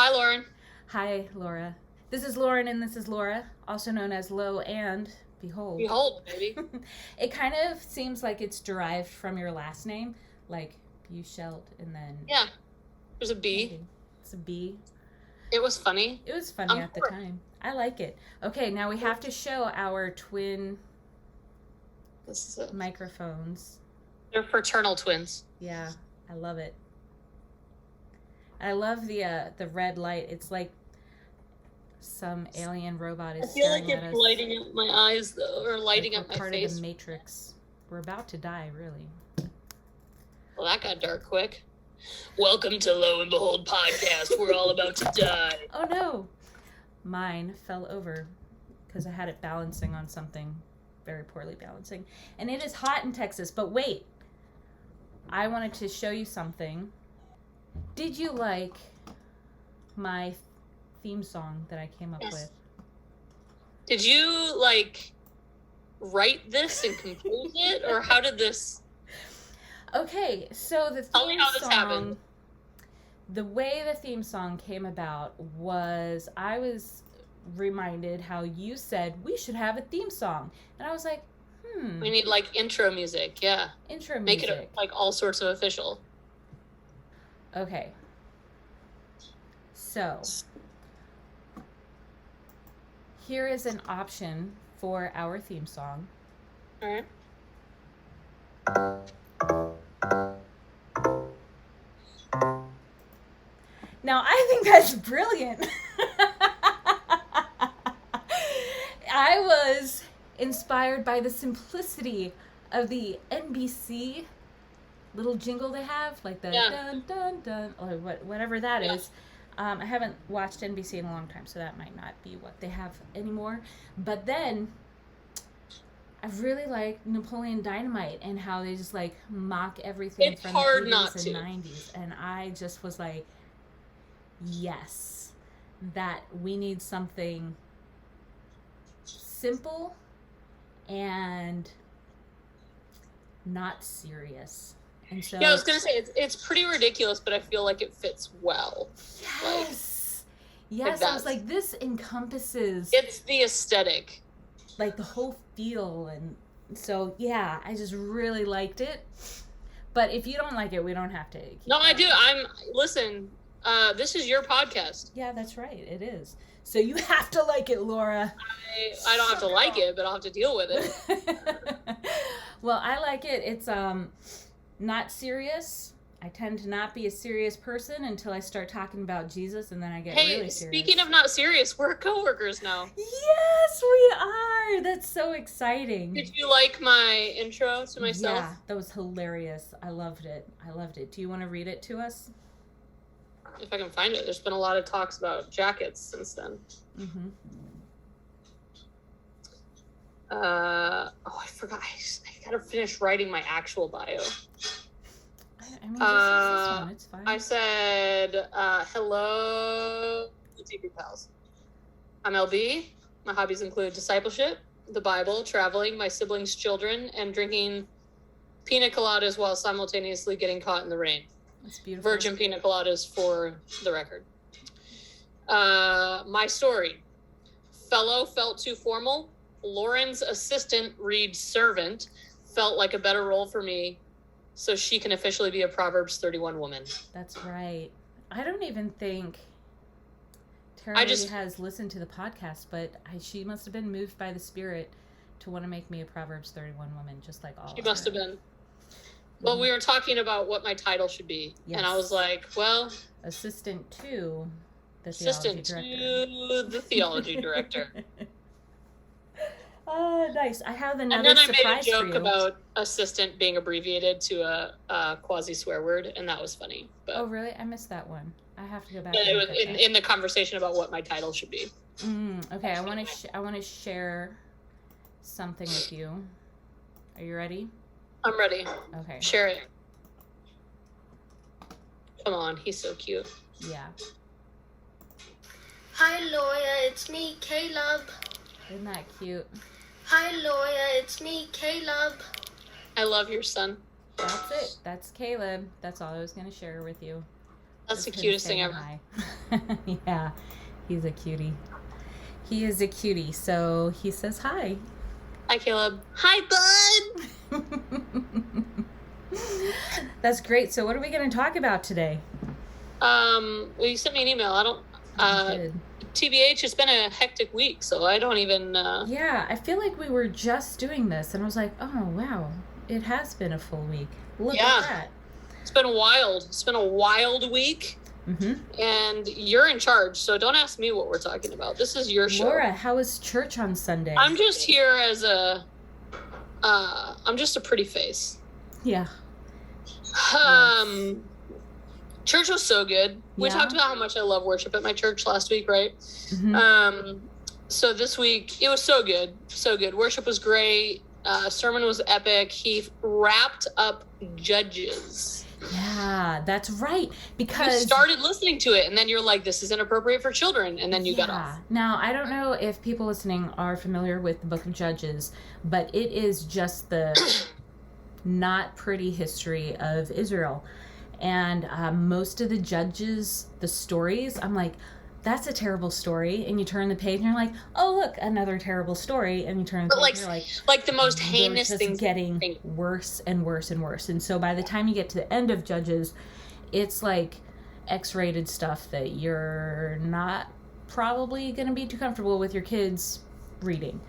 Hi, Lauren. Hi, Laura. This is Lauren and this is Laura, also known as Lo and Behold. Behold, baby. It kind of seems like it's derived from your last name, like Buchelt and then... Yeah, there's a B. Maybe. It's a B. It was funny. It was funny at the time. I like it. Okay, now we have to show our twin microphones. They're fraternal twins. Yeah, I love it. I love the red light. It's like some alien robot is staring at us. I feel like it's lighting up my eyes, though, or lighting up my face. Part of the Matrix. We're about to die, really. Well, that got dark quick. Welcome to Lo and Behold podcast. We're all about to die. Oh, no. Mine fell over because I had it balancing on something, very poorly balancing. And it is hot in Texas, but wait. I wanted to show you something. Did you like my theme song that I came up with? Did you, write this and compose it? Or how did this... Okay, so the Tell me theme how this song... happened. The way the theme song came about was I was reminded how you said we should have a theme song. And I was like, We need, intro music, yeah. Intro music. Make it, all sorts of official. Okay. So, here is an option for our theme song. All right. Now, I think that's brilliant. I was inspired by the simplicity of the NBC little jingle they have, like the dun dun dun, or whatever that is. I haven't watched NBC in a long time, so that might not be what they have anymore. But then, I really like Napoleon Dynamite and how they just mock everything from the 80s and 90s. And I just was like, yes, that we need something simple and not serious. And so, I was gonna say it's pretty ridiculous, but I feel like it fits well. Yes, yes. I was like, this encompasses. It's the aesthetic, the whole feel, and so yeah, I just really liked it. But if you don't like it, we don't have to. No, I do. Listen. This is your podcast. Yeah, that's right. It is. So you have to like it, Laura. I don't have to like it, but I'll have to deal with it. Well, I like it. It's not serious. I tend to not be a serious person until I start talking about Jesus, and then I get really serious. Speaking of not serious, we're coworkers now. Yes, we are. That's so exciting. Did you like my intro to myself? Yeah, that was hilarious. I loved it. Do you want to read it to us? If I can find it. There's been a lot of talks about jackets since then. Mm-hmm. I forgot. I gotta finish writing my actual bio. I mean, just use this one. It's fine. I said, hello, TV pals. I'm LB. My hobbies include discipleship, the Bible, traveling, my siblings' children, and drinking pina coladas while simultaneously getting caught in the rain. That's beautiful. Virgin pina coladas for the record. My story. Fellow felt too formal. Lauren's assistant, read servant, felt like a better role for me, so she can officially be a Proverbs 31 woman. That's right. I don't even think Tara has listened to the podcast, but she must have been moved by the Spirit to want to make me a Proverbs 31 woman, just like all. She must have been. Well, we were talking about what my title should be, and I was like, well... Assistant to the theology director. Oh, nice. I have another surprise for you. And then I made a joke about assistant being abbreviated to a quasi-swear word, and that was funny. But, oh, really? I missed that one. I have to go back. It was in the conversation about what my title should be. Okay, I want to share something with you. Are you ready? I'm ready. Okay. Share it. Come on, he's so cute. Yeah. Hi, Laura. It's me, Caleb. Isn't that cute? Hi, Laura. It's me, Caleb. I love your son. That's it. That's Caleb. That's all I was going to share with you. That's the cutest thing ever. Hi. Yeah, he's a cutie. He is a cutie, so he says hi. Hi, Caleb. Hi, bud. That's great. So what are we going to talk about today? Well, you sent me an email. I don't... TBH, it's been a hectic week, so I don't even... Yeah, I feel like we were just doing this, and I was like, oh, wow, it has been a full week. Look at that. It's been wild. It's been a wild week. Mm-hmm. And you're in charge, so don't ask me what we're talking about. This is your show. Laura, how was church on Sunday? I'm just here as I'm just a pretty face. Yeah. Church was so good. We talked about how much I love worship at my church last week, right? Mm-hmm. So this week, it was so good. So good. Worship was great. Sermon was epic. He wrapped up Judges. Yeah, that's right. Because you started listening to it, and then you're like, this is inappropriate for children, and then you got off. Now, I don't know if people listening are familiar with the book of Judges, but it is just the not pretty history of Israel. And most of the Judges, the stories, I'm like, that's a terrible story. And you turn the page and you're like, oh, look, another terrible story. And you turn the page and you're like the most heinous things getting worse and worse and worse. And so by the time you get to the end of Judges, it's like X-rated stuff that you're not probably going to be too comfortable with your kids reading,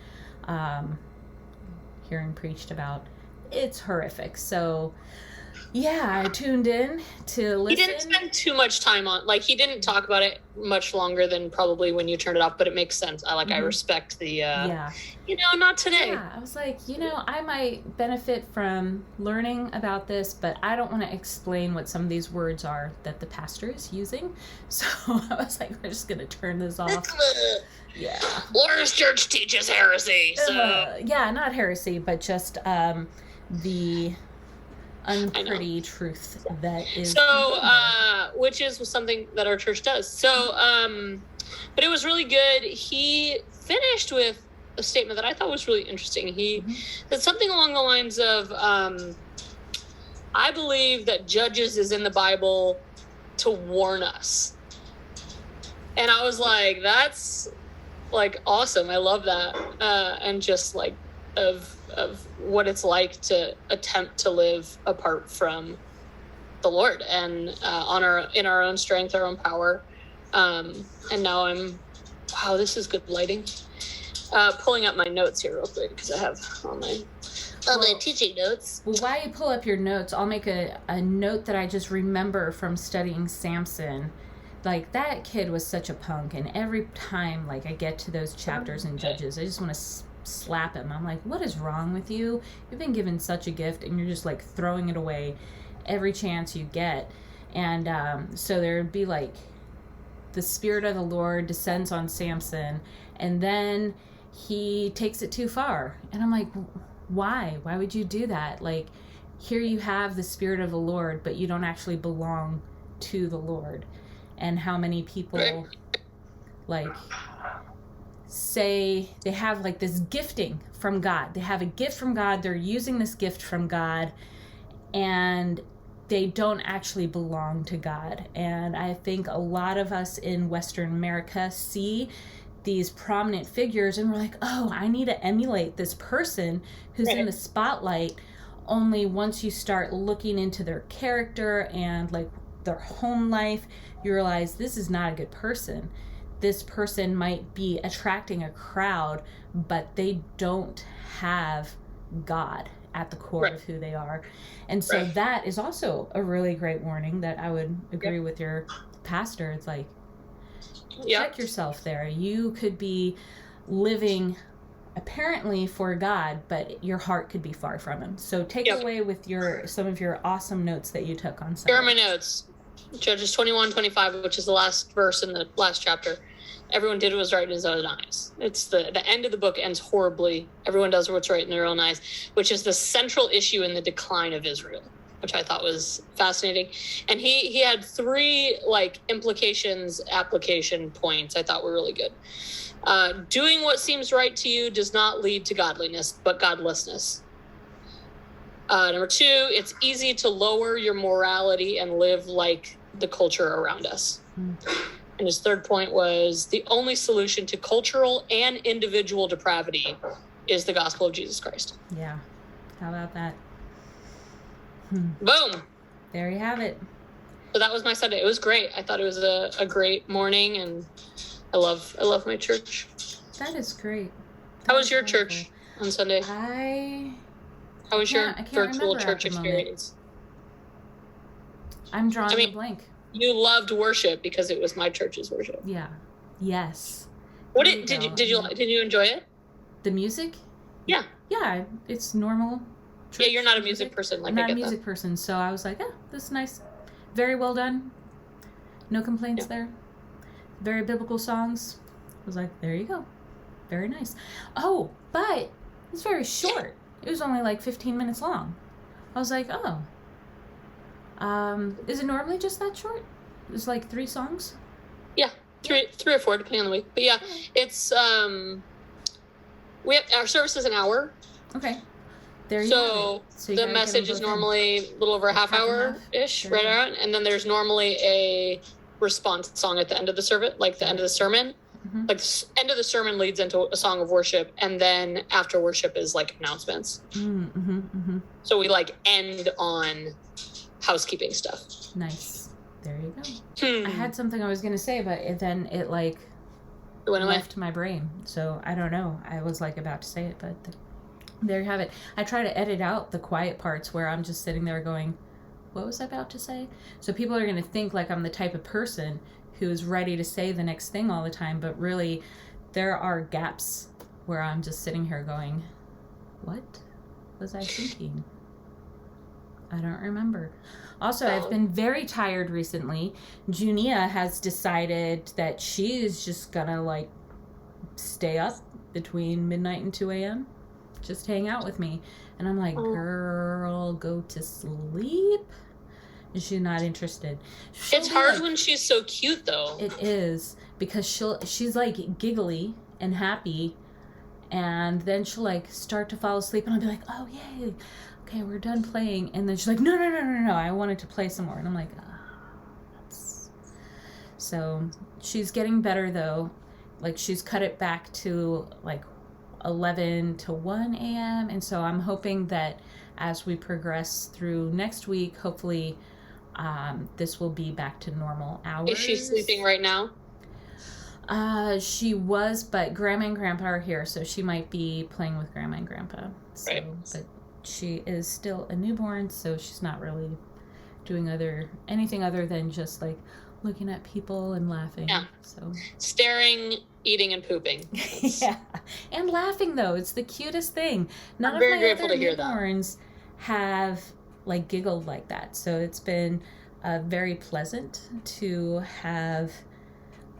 hearing preached about. It's horrific. So... yeah, I tuned in to listen. He didn't spend too much time on, he didn't talk about it much longer than probably when you turned it off, but it makes sense. I respect the, not today. Yeah, I was like, I might benefit from learning about this, but I don't want to explain what some of these words are that the pastor is using. So I was like, we're just going to turn this off. Yeah. Laura's church teaches heresy. So. Yeah, not heresy, but just the... unpretty truth that is which is something that our church does. So but it was really good. He finished with a statement that I thought was really interesting. He said something along the lines of I believe that Judges is in the Bible to warn us. And I was like, that's awesome. I love that. And just of what it's like to attempt to live apart from the Lord and in our own strength, our own power. And now this is good lighting. Pulling up my notes here real quick because I have all my teaching notes. Well, while you pull up your notes, I'll make a note that I just remember from studying Samson. That kid was such a punk, and every time I get to those chapters in Judges, I just want to slap him. I'm like, what is wrong with you? You've been given such a gift and you're just throwing it away every chance you get. And so there'd be the Spirit of the Lord descends on Samson, and then he takes it too far. And I'm like, why would you do that? Here you have the Spirit of the Lord, but you don't actually belong to the Lord. And how many people say they have this gifting from God. They have a gift from God. They're using this gift from God, and they don't actually belong to God. And I think a lot of us in Western America see these prominent figures and we're like, oh, I need to emulate this person who's in the spotlight. Only once you start looking into their character and their home life, you realize this is not a good person. This person might be attracting a crowd, but they don't have God at the core of who they are. And so that is also a really great warning that I would agree with your pastor. It's check yourself there. You could be living apparently for God, but your heart could be far from him. So take it away with some of your awesome notes that you took on Sunday. Here are my notes. Judges 21-25, which is the last verse in the last chapter. Everyone did what was right in his own eyes. It's the end of the book ends horribly. Everyone does what's right in their own eyes, which is the central issue in the decline of Israel, which I thought was fascinating. And he had 3 application points I thought were really good. Doing what seems right to you does not lead to godliness, but godlessness. Number 2, it's easy to lower your morality and live like the culture around us. Mm. And his third point was the only solution to cultural and individual depravity is the gospel of Jesus Christ. Yeah. How about that? Boom. There you have it. So that was my Sunday. It was great. I thought it was a great morning, and I love my church. That is great. How was your church on Sunday? How was your virtual church experience? I'm drawing a blank. You loved worship because it was my church's worship. Yeah. Yes. Did you enjoy it? The music? Yeah. Yeah, it's normal. Yeah, you're not a music person. I'm not a music person, so I was like, oh, this is nice. Very well done. No complaints there. Very biblical songs. I was like, there you go. Very nice. Oh, but it's very short. It was only like 15 minutes long. I was like, oh. Is it normally just that short? It's like 3 songs? Yeah, three or 4, depending on the week. But yeah, it's we have our service is an hour. Okay. There you so the message is normally a little over a half hour ish, right around, and then there's normally a response song at the end of the service, like the end of the sermon. Mm-hmm. Like the end of the sermon leads into a song of worship, and then after worship is like announcements. Mm-hmm, mm-hmm. So we like end on housekeeping stuff. Nice. There you go. I had something I was gonna say, but it went left my brain. So I don't know. I was like about to say it, but there you have it. I try to edit out the quiet parts where I'm just sitting there going, "What was I about to say?" So people are gonna think like I'm the type of person who's ready to say the next thing all the time, but really there are gaps where I'm just sitting here going, what was I thinking? I don't remember. Also, I've been very tired recently. Junia has decided that she is just gonna like stay up between midnight and 2 a.m. just hang out with me. And I'm like, girl, go to sleep. And she's not interested. It's hard when she's so cute, though. It is, because she's like giggly and happy, and then she'll like start to fall asleep, and I'll be like, oh yay, okay, we're done playing, and then she's like, no, I wanted to play some more, and I'm like, so she's getting better though. Like she's cut it back to like 11 to 1 a.m. and so I'm hoping that as we progress through next week, hopefully this will be back to normal hours. Is she sleeping right now? She was, but Grandma and Grandpa are here, so she might be playing with Grandma and Grandpa. So, right. But she is still a newborn, so she's not really doing anything other than just like looking at people and laughing. Yeah. So staring, eating, and pooping. Yeah, and laughing though. It's the cutest thing. None I'm very of my grateful other to hear newborns have like giggled like that. So it's been very pleasant to have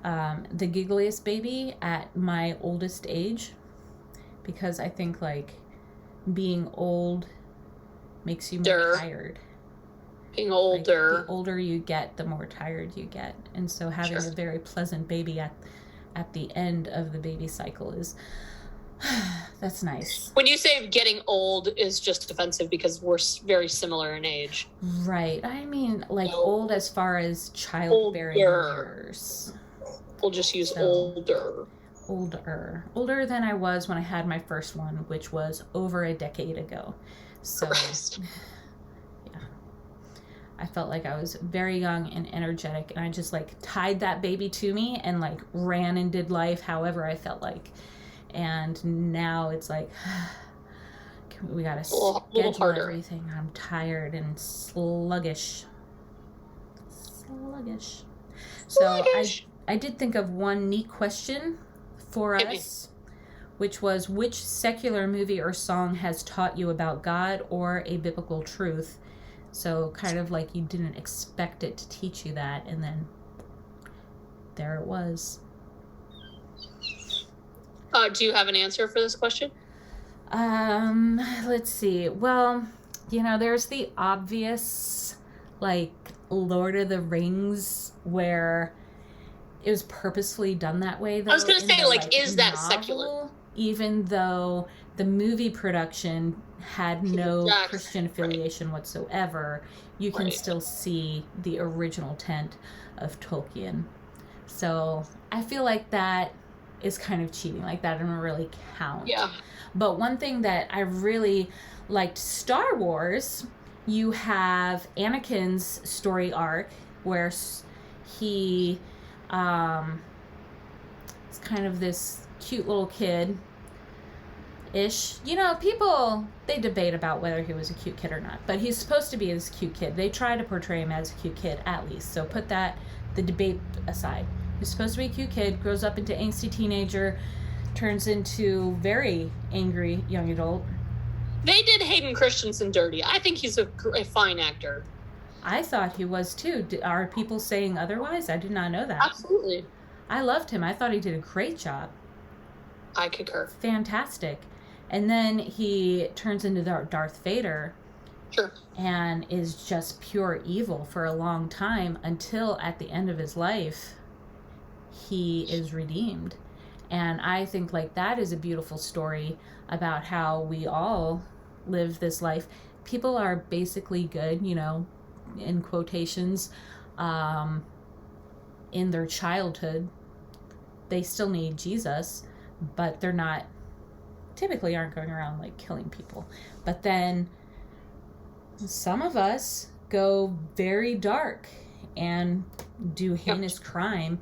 the giggliest baby at my oldest age, because I think like being old makes you more tired. Being older. Like, the older you get, the more tired you get. And so having a very pleasant baby at the end of the baby cycle is that's nice. When you say getting old is just offensive because we're very similar in age. Right. I mean, like old as far as childbearing years. We'll just use older. Older than I was when I had my first one, which was over a decade ago. So, yeah. I felt like I was very young and energetic, and I just like tied that baby to me and like ran and did life however I felt like. And now it's like, we gotta schedule everything. I'm tired and sluggish. So I did think of one neat question for us, which was, which secular movie or song has taught you about God or a biblical truth? So kind of like you didn't expect it to teach you that, and then there it was. Do you have an answer for this question? Let's see. Well, there's the obvious, like, Lord of the Rings, where it was purposefully done that way, though. I was going to say, like, is that secular? even though the movie production had no Christian affiliation whatsoever, you can still see the original intent of Tolkien. So I feel like that is kind of cheating. Like, that doesn't really count. Yeah. But one thing that I really liked, Star Wars, you have Anakin's story arc where he is kind of this cute little kid-ish. You know, people, they debate about whether he was a cute kid or not, but he's supposed to be this cute kid. They try to portray him as a cute kid, at least. So put the debate aside. He's supposed to be a cute kid, grows up into angsty teenager, turns into very angry young adult. They did Hayden Christensen dirty. I think he's a fine actor. I thought he was too. Are people saying otherwise? I did not know that. Absolutely. I loved him. I thought he did a great job. I concur. Fantastic. And then he turns into Darth Vader. Sure. And is just pure evil for a long time until at the end of his life, he is redeemed. And I think like that is a beautiful story about how we all live this life. People are basically good, you know, in quotations, in their childhood. They still need Jesus, but they're not, typically aren't going around like killing people. But then some of us go very dark and do heinous crime,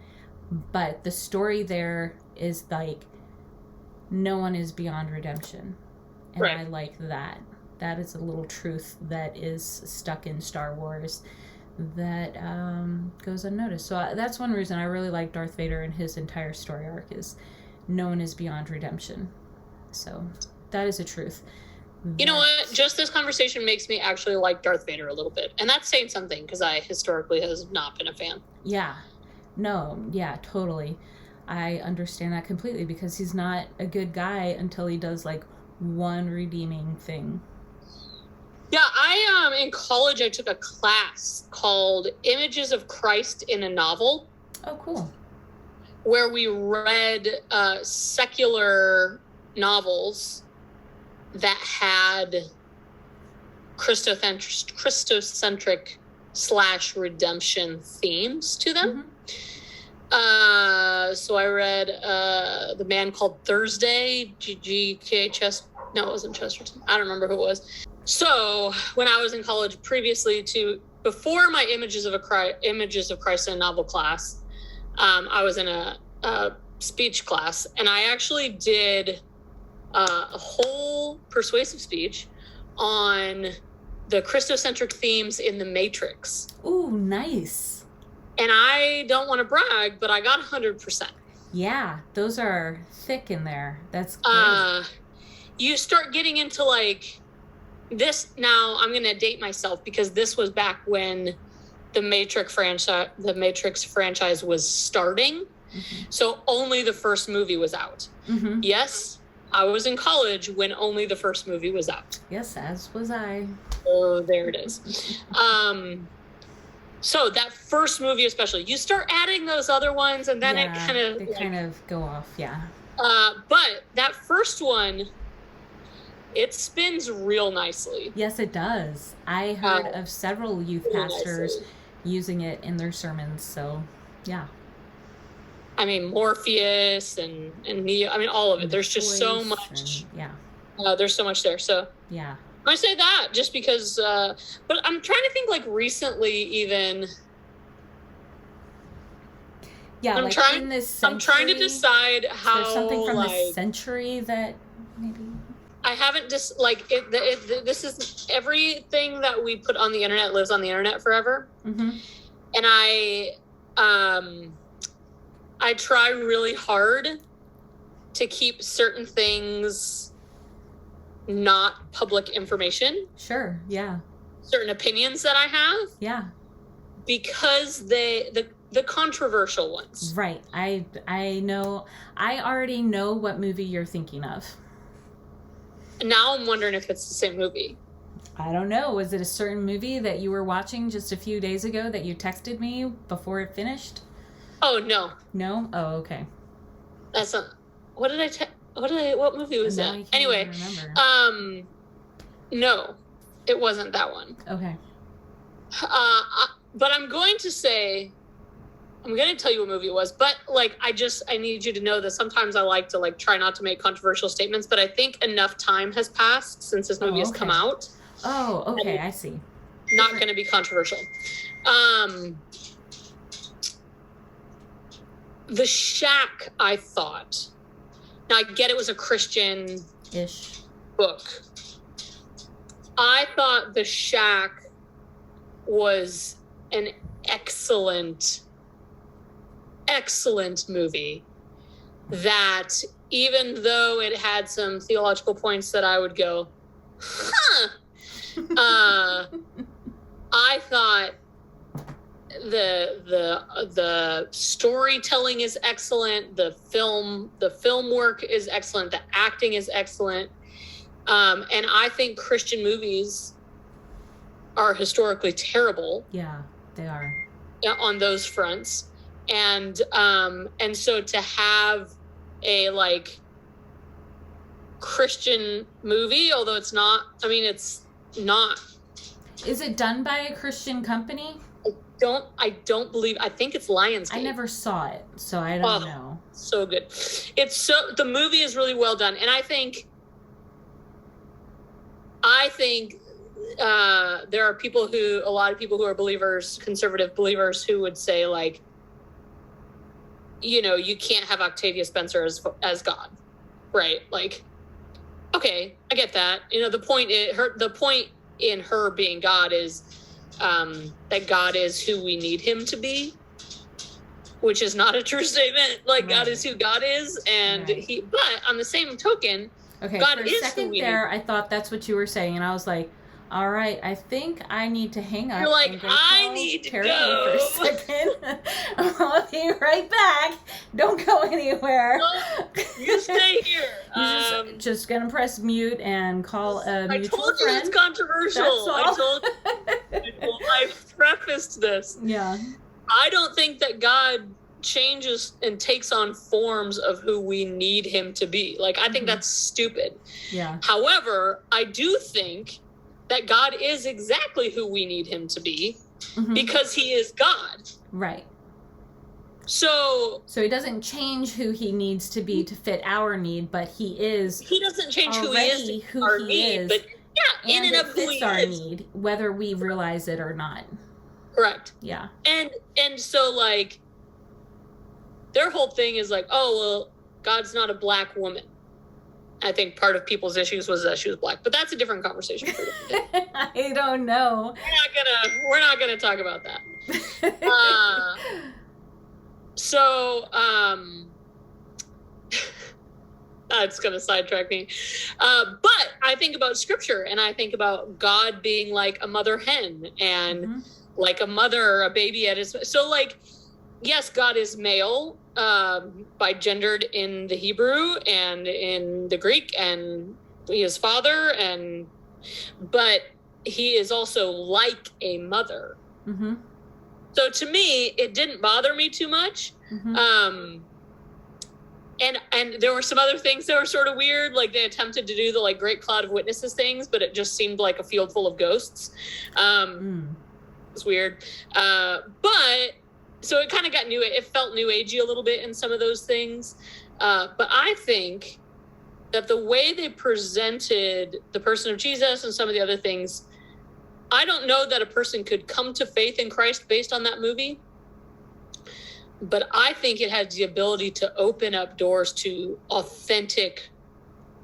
but the story there is like no one is beyond redemption. And I like that. That is a little truth that is stuck in Star Wars that goes unnoticed. So that's one reason I really like Darth Vader, and his entire story arc is no one is beyond redemption. So that is a truth. You know what? Just this conversation makes me actually like Darth Vader a little bit. And that's saying something, because I historically has not been a fan. Yeah. No, yeah, totally. I understand that completely, because he's not a good guy until he does like one redeeming thing. Yeah, in college I took a class called Images of Christ in a Novel. Oh, cool. Where we read secular novels that had Christocentric / redemption themes to them. Mm-hmm. So I read The Man Called Thursday, GGKHS. No, it wasn't Chesterton. I don't remember who it was. So when I was in college, before my Images of Christ in a Novel class, I was in a speech class, and I actually did a whole persuasive speech on the Christocentric themes in The Matrix. Ooh, nice. And I don't want to brag, but I got 100%. Yeah, those are thick in there. That's great. You start getting into like this. Now I'm going to date myself, because this was back when the Matrix franchise was starting. Mm-hmm. So only the first movie was out. Mm-hmm. Yes, I was in college when only the first movie was out. Yes, as was I. Oh, there it is. So that first movie especially, you start adding those other ones, and then it kind of go off, yeah. But that first one, it spins real nicely. Yes, it does. I heard of several youth pastors using it in their sermons, so yeah. I mean, Morpheus and Neo, I mean, all of it. There's just so much. There's so much there. So yeah. I say that just because, but I'm trying to think like recently even. Yeah, I'm like trying, in this century, I'm trying to decide how. There's something from this century that maybe. I haven't just this is everything that we put on the internet lives on the internet forever. Mm-hmm. And I try really hard to keep certain things not public information. Sure, yeah. Certain opinions that I have. Yeah. Because the controversial ones. Right. I know. I already know what movie you're thinking of. Now I'm wondering if it's the same movie. I don't know. Was it a certain movie that you were watching just a few days ago that you texted me before it finished? Oh, no. No? Oh, okay. That's not... What did I text? What movie was Now that? you can't Anyway, even remember. no, it wasn't that one. Okay. But I'm going to tell you what movie it was, but like, I need you to know that sometimes I like to like try not to make controversial statements, but I think enough time has passed since this movie has come out. Oh, okay, I see. Not going to be controversial. The Shack, I thought. Now, I get it was a Christian-ish book. I thought The Shack was an excellent movie that, even though it had some theological points that I would go, huh, I thought the storytelling is excellent, the film work is excellent, the acting is excellent, and I think Christian movies are historically terrible. Yeah, they are. On those fronts. And so to have a like Christian movie, although it's not. Is it done by a Christian company? I don't believe. I think it's Lionsgate. I never saw it, so I don't know. So good. The movie is really well done, and I think there are a lot of people who are believers, conservative believers, who would say like, you can't have Octavia Spencer as God, right? Like, okay, I get that. The point in her being God is that God is who we need him to be, which is not a true statement. Like, right. God is who God is, and right. But on the same token, okay, God for a is second who we there, need. I thought that's what you were saying, and I was like, all right, I think I need to hang up. You're like, and I need to go for a second. I'll be right back. Don't go anywhere. No, you stay here. Just gonna press mute and call a mutual told you friend. it's controversial. I prefaced this. Yeah. I don't think that God changes and takes on forms of who we need him to be. Like, I think that's stupid. Yeah. However, I do think that God is exactly who we need him to be because he is God. Right. So he doesn't change who he needs to be to fit our need, but he doesn't change who he is to who our he need, is, but yeah, in and of who he our is. need, whether we realize it or not. Correct. Yeah. And so like their whole thing is like, oh well, God's not a black woman. I think part of people's issues was that she was black, but that's a different conversation for a different day. I don't know. We're not gonna talk about that. It's gonna sidetrack me. But I think about scripture, and I think about God being like a mother hen, and like a mother, a baby at his. So like, yes, God is male. By gendered in the Hebrew and in the Greek, and he is father, but he is also like a mother. So to me, it didn't bother me too much. And there were some other things that were sort of weird, like they attempted to do the like great cloud of witnesses things, but it just seemed like a field full of ghosts. It's weird, but. So it kind of got it felt new agey a little bit in some of those things. But I think that the way they presented the person of Jesus and some of the other things, I don't know that a person could come to faith in Christ based on that movie. But I think it has the ability to open up doors to authentic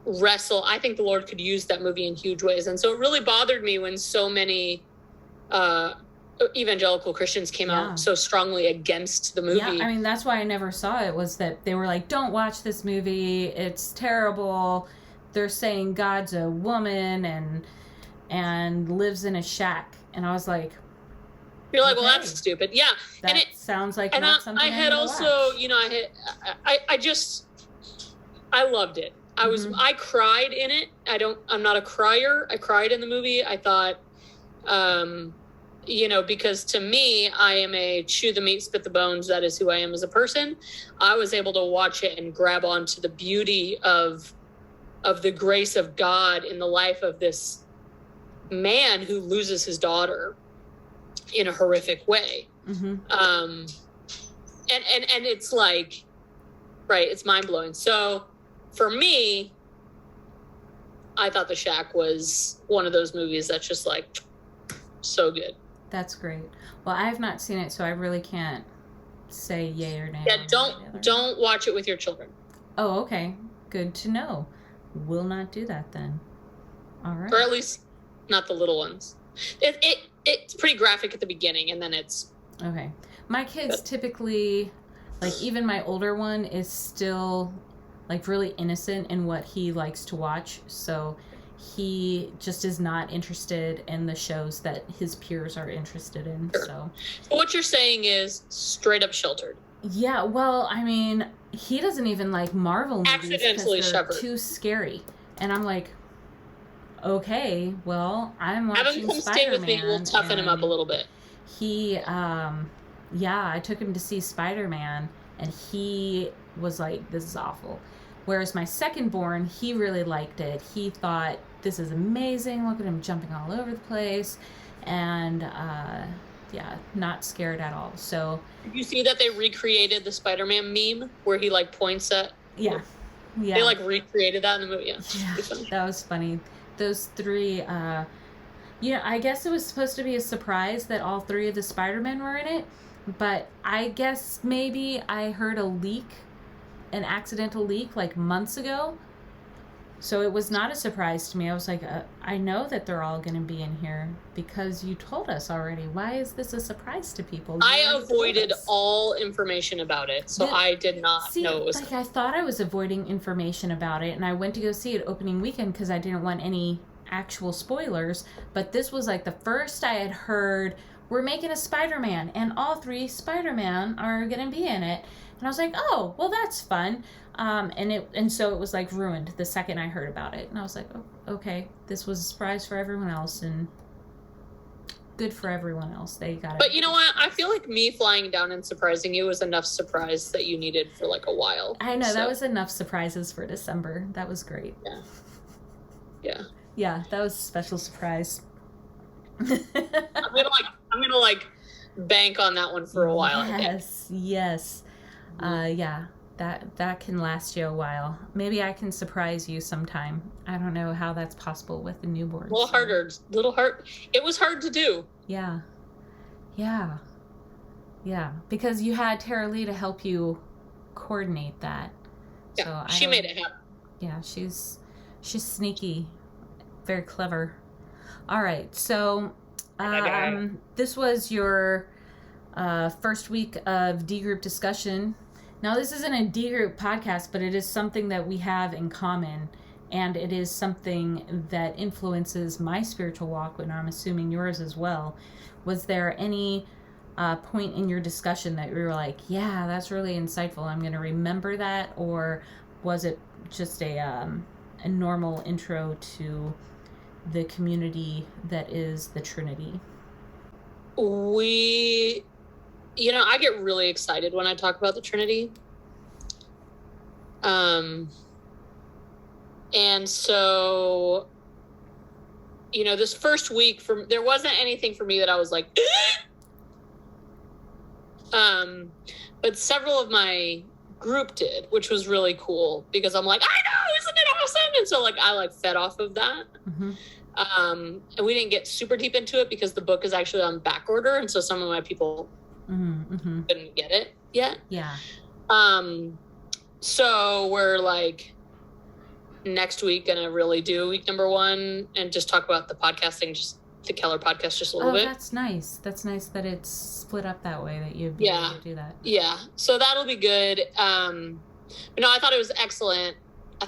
wrestle. I think the Lord could use that movie in huge ways. And so it really bothered me when so many evangelical Christians came out so strongly against the movie. Yeah, I mean, that's why I never saw it, was that they were like, don't watch this movie, it's terrible. They're saying God's a woman and lives in a shack. And I was like, you're like, well, that's stupid. Yeah. That and it sounds like and not something I had also, I loved it. I cried in it. I'm not a crier. I cried in the movie. I thought, because to me, I am a chew the meat, spit the bones. That is who I am as a person. I was able to watch it and grab onto the beauty of the grace of God in the life of this man who loses his daughter in a horrific way. Mm-hmm. And it's like, right, it's mind blowing. So for me, I thought The Shack was one of those movies that's just like so good. That's great. Well, I have not seen it, so I really can't say yay or nay. Yeah, don't watch it with your children. Oh, okay. Good to know. Will not do that then. All right. Or at least not the little ones. It's pretty graphic at the beginning, and then it's okay. My kids typically, like, even my older one is still like really innocent in what he likes to watch, so he just is not interested in the shows that his peers are interested in. Sure. So what you're saying is straight up sheltered. Yeah, well, I mean, he doesn't even like Marvel movies Accidentally because they're sheltered. too scary. And I'm like, okay, well, I'm Have watching him come Spider-Man. stay with me. We'll toughen him up a little bit. He, I took him to see Spider-Man, and he was like, this is awful. Whereas my second born, he really liked it. He thought, this is amazing. Look at him jumping all over the place. And, not scared at all. So Did you see that they recreated the Spider-Man meme where he like points at? Yeah. They like recreated that in the movie. Yeah, that was funny. Those three, I guess it was supposed to be a surprise that all three of the Spider-Men were in it, but I guess maybe I heard an accidental leak like months ago. So it was not a surprise to me. I was like, I know that they're all going to be in here because you told us already. Why is this a surprise to people? I avoided all information about it, so I did not know it was. Like, I thought I was avoiding information about it, and I went to go see it opening weekend because I didn't want any actual spoilers. But this was like the first I had heard, we're making a Spider-Man, and all three Spider-Man are going to be in it. And I was like, oh, well, that's fun. And so it was like ruined the second I heard about it. And I was like, oh, okay, this was a surprise for everyone else and good for everyone else. They got it. But you know what? I feel like me flying down and surprising you was enough surprise that you needed for like a while. I know, that was enough surprises for December. That was great. Yeah. Yeah. Yeah, that was a special surprise. I'm gonna bank on that one for a while. Yes. Yeah. That can last you a while. Maybe I can surprise you sometime. I don't know how that's possible with a newborn. A little hard. It was hard to do. Yeah. Because you had Tara Lee to help you coordinate that. Yeah, so she made it happen. Yeah, she's sneaky, very clever. All right, so this was your first week of D group discussion. Now, this isn't a D group podcast, but it is something that we have in common, and it is something that influences my spiritual walk, and I'm assuming yours as well. Was there any point in your discussion that you were like, yeah, that's really insightful, I'm going to remember that, or was it just a normal intro to the community that is the Trinity? I get really excited when I talk about the Trinity. And so, this first week there wasn't anything for me that I was like, but several of my group did, which was really cool because I'm like, I know, isn't it awesome? And so I fed off of that. Mm-hmm. And we didn't get super deep into it because the book is actually on back order. And so some of my people couldn't get it yet. Yeah. So we're next week gonna really do week number 1 and just talk about the podcasting, just the Keller podcast, just a little bit. That's nice. That's nice that it's split up that way, that you'd be able to do that. Yeah. So that'll be good. But no, I thought it was excellent. I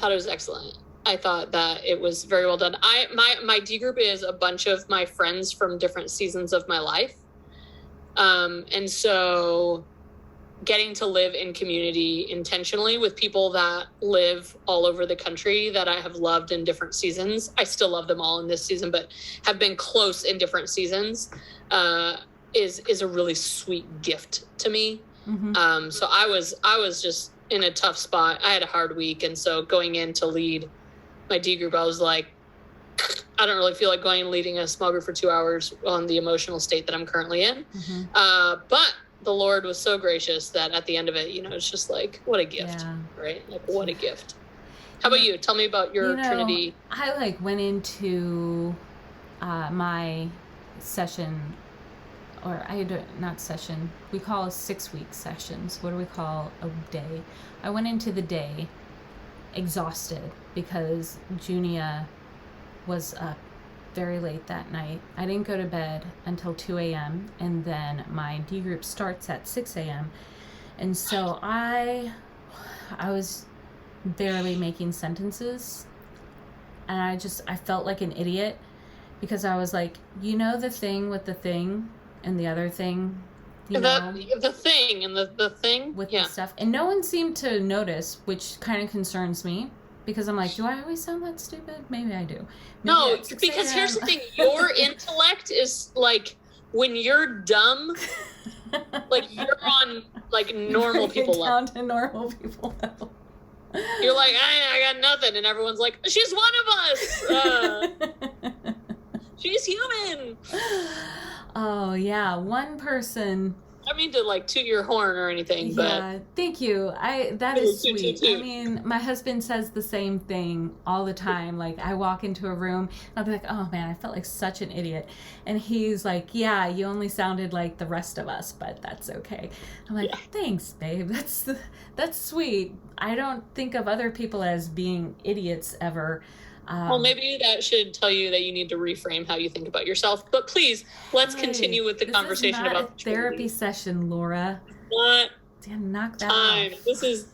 thought that it was very well done. My D group is a bunch of my friends from different seasons of my life. And so getting to live in community intentionally with people that live all over the country that I have loved in different seasons. I still love them all in this season, but have been close in different seasons, is a really sweet gift to me. Mm-hmm. So I was just in a tough spot. I had a hard week. And so going in to lead my D group, I was like, I don't really feel like going and leading a small group for 2 hours on the emotional state that I'm currently in. Mm-hmm. But the Lord was so gracious that at the end of it, it's just like, what a gift, right? Like, what a gift. How about you? Tell me about your Trinity. I went into my session, or not session. We call 6-week sessions. What do we call a day? I went into the day exhausted because Junia was up very late that night. I didn't go to bed until 2 a.m. and then my D group starts at 6 a.m. And so I was barely making sentences, and I felt like an idiot because I was like, the thing with the thing and the other thing, the thing and the thing with the stuff, and no one seemed to notice, which kind of concerns me. Because I'm like, do I always sound that stupid? Maybe I do. No, because here's the thing. Your intellect is like, when you're dumb, like you're on like normal people level. Down to normal people level. You're like, I got nothing. And everyone's like, she's one of us. She's human. Oh, yeah. One person... I don't mean to like toot your horn or anything, but yeah, thank you. That is sweet. I mean, my husband says the same thing all the time. Like, I walk into a room and I'll be like, oh man, I felt like such an idiot. And he's like, yeah, you only sounded like the rest of us, but that's okay. I'm like, thanks, babe. That's sweet. I don't think of other people as being idiots ever. Well, maybe that should tell you that you need to reframe how you think about yourself. But please, let's continue with the conversation about the therapy session, Laura. What? Damn, knock that time. off. This is,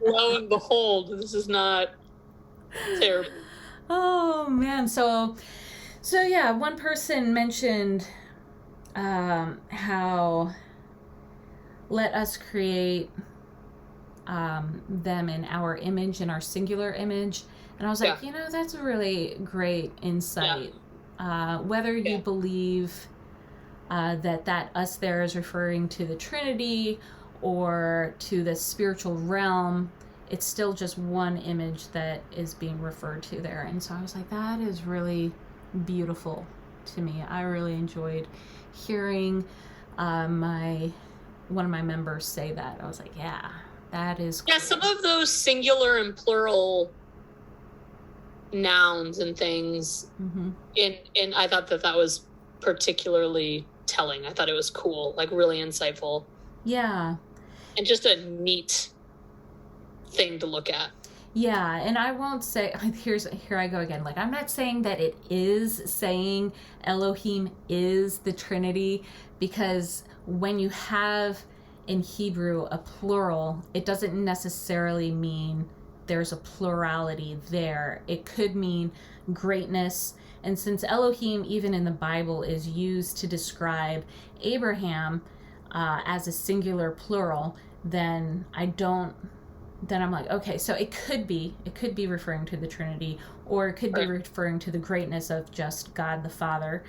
lo and behold, this is not therapy. Oh man, so yeah, one person mentioned how let us create them in our image, in our singular image. And I was like, that's a really great insight. Yeah. Whether you believe that us there is referring to the Trinity or to the spiritual realm, it's still just one image that is being referred to there. And so I was like, that is really beautiful to me. I really enjoyed hearing one of my members say that. I was like, yeah, that is cool. Yeah, some of those singular and plural nouns and things, and I thought that was particularly telling. I thought it was cool, like really insightful. Yeah. And just a neat thing to look at. Yeah, and I won't say, here I go again. Like, I'm not saying that it is saying Elohim is the Trinity, because when you have in Hebrew a plural, it doesn't necessarily mean there's a plurality there. It could mean greatness. And since Elohim, even in the Bible, is used to describe Abraham as a singular plural, then I'm like, okay, so it could be referring to the Trinity, or it could be referring to the greatness of just God the Father.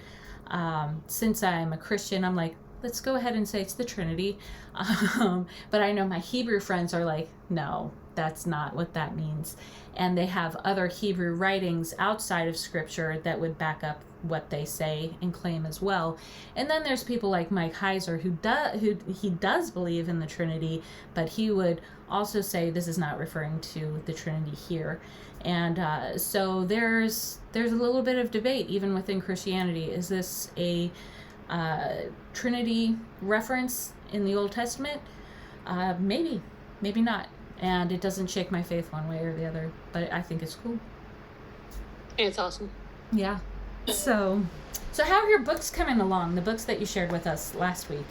Since I'm a Christian, I'm like, let's go ahead and say it's the Trinity. But I know my Hebrew friends are like, no, that's not what that means. And they have other Hebrew writings outside of Scripture that would back up what they say and claim as well. And then there's people like Mike Heiser who does believe in the Trinity, but he would also say this is not referring to the Trinity here. And so there's a little bit of debate even within Christianity. Is this a Trinity reference in the Old Testament? Maybe not. And it doesn't shake my faith one way or the other, but I think it's cool. It's awesome. Yeah. So how are your books coming along? The books that you shared with us last week.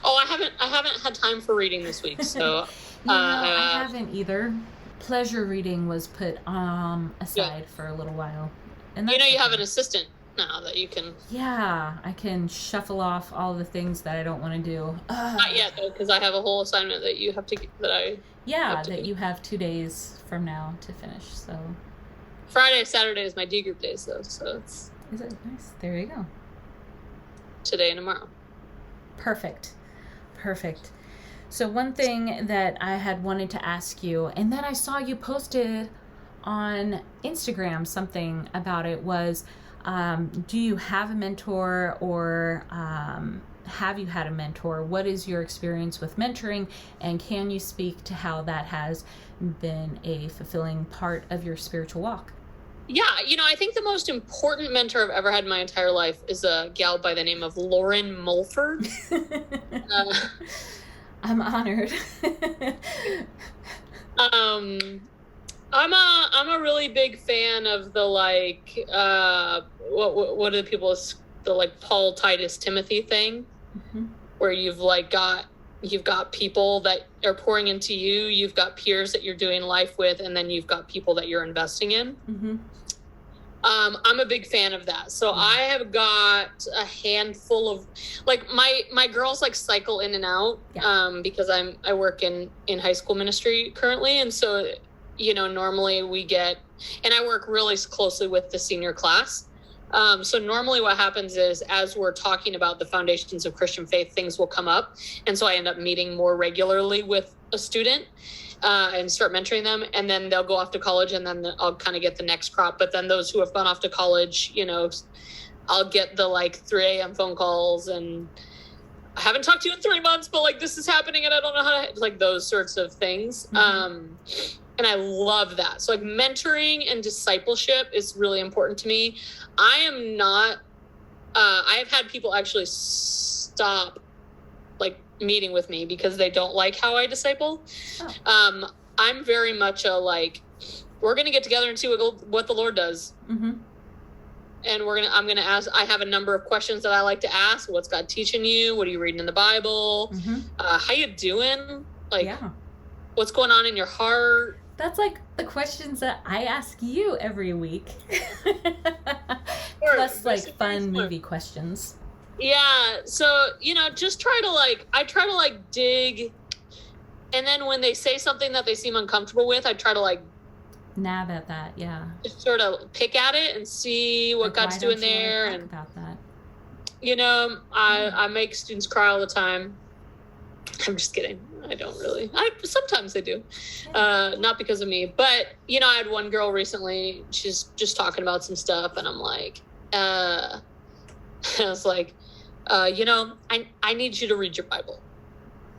Oh, I haven't had time for reading this week, so I haven't either. Pleasure reading was put aside for a little while. And you have an assistant. now that you can. Yeah, I can shuffle off all the things that I don't want to do. Not yet, though, because I have a whole assignment that you have to you have 2 days from now to finish. So Friday, Saturday is my D group days, though. So it's. Is it nice? There you go. Today and tomorrow. Perfect. So one thing that I had wanted to ask you, and then I saw you posted on Instagram something about it, was do you have a mentor, or have you had a mentor? What is your experience with mentoring, and can you speak to how that has been a fulfilling part of your spiritual walk? Yeah, I think the most important mentor I've ever had in my entire life is a gal by the name of Lauren Mulford. I'm honored. I'm a really big fan of the what do people, the Paul, Titus, Timothy thing, mm-hmm. where you've got people that are pouring into you, you've got peers that you're doing life with, and then you've got people that you're investing in. Mm-hmm. I'm a big fan of that. So I have got a handful of my girls cycle in and out, because I work in high school ministry currently. And so, normally and I work really closely with the senior class. So normally what happens is, as we're talking about the foundations of Christian faith, things will come up. And so I end up meeting more regularly with a student, and start mentoring them, and then they'll go off to college, and then I'll kind of get the next crop. But then those who have gone off to college, I'll get the 3 a.m. phone calls, and I haven't talked to you in 3 months, but this is happening and I don't know how to, those sorts of things. Mm-hmm. And I love that. So mentoring and discipleship is really important to me. I am not, I have had people actually stop meeting with me because they don't like how I disciple. Oh. I'm very much we're going to get together and see what the Lord does. Mm-hmm. And I'm going to ask, I have a number of questions that I like to ask. What's God teaching you? What are you reading in the Bible? Mm-hmm. How you doing? What's going on in your heart? That's the questions that I ask you every week. Plus fun movie questions. Yeah, so, just try to, dig, and then when they say something that they seem uncomfortable with, I try to, nab at that, yeah. Just sort of pick at it and see what God's doing there. And about that. I make students cry all the time. I'm just kidding. I don't really. Sometimes I do. Yeah. Not because of me, but, I had one girl recently, she's just talking about some stuff, and I'm I was I need you to read your Bible.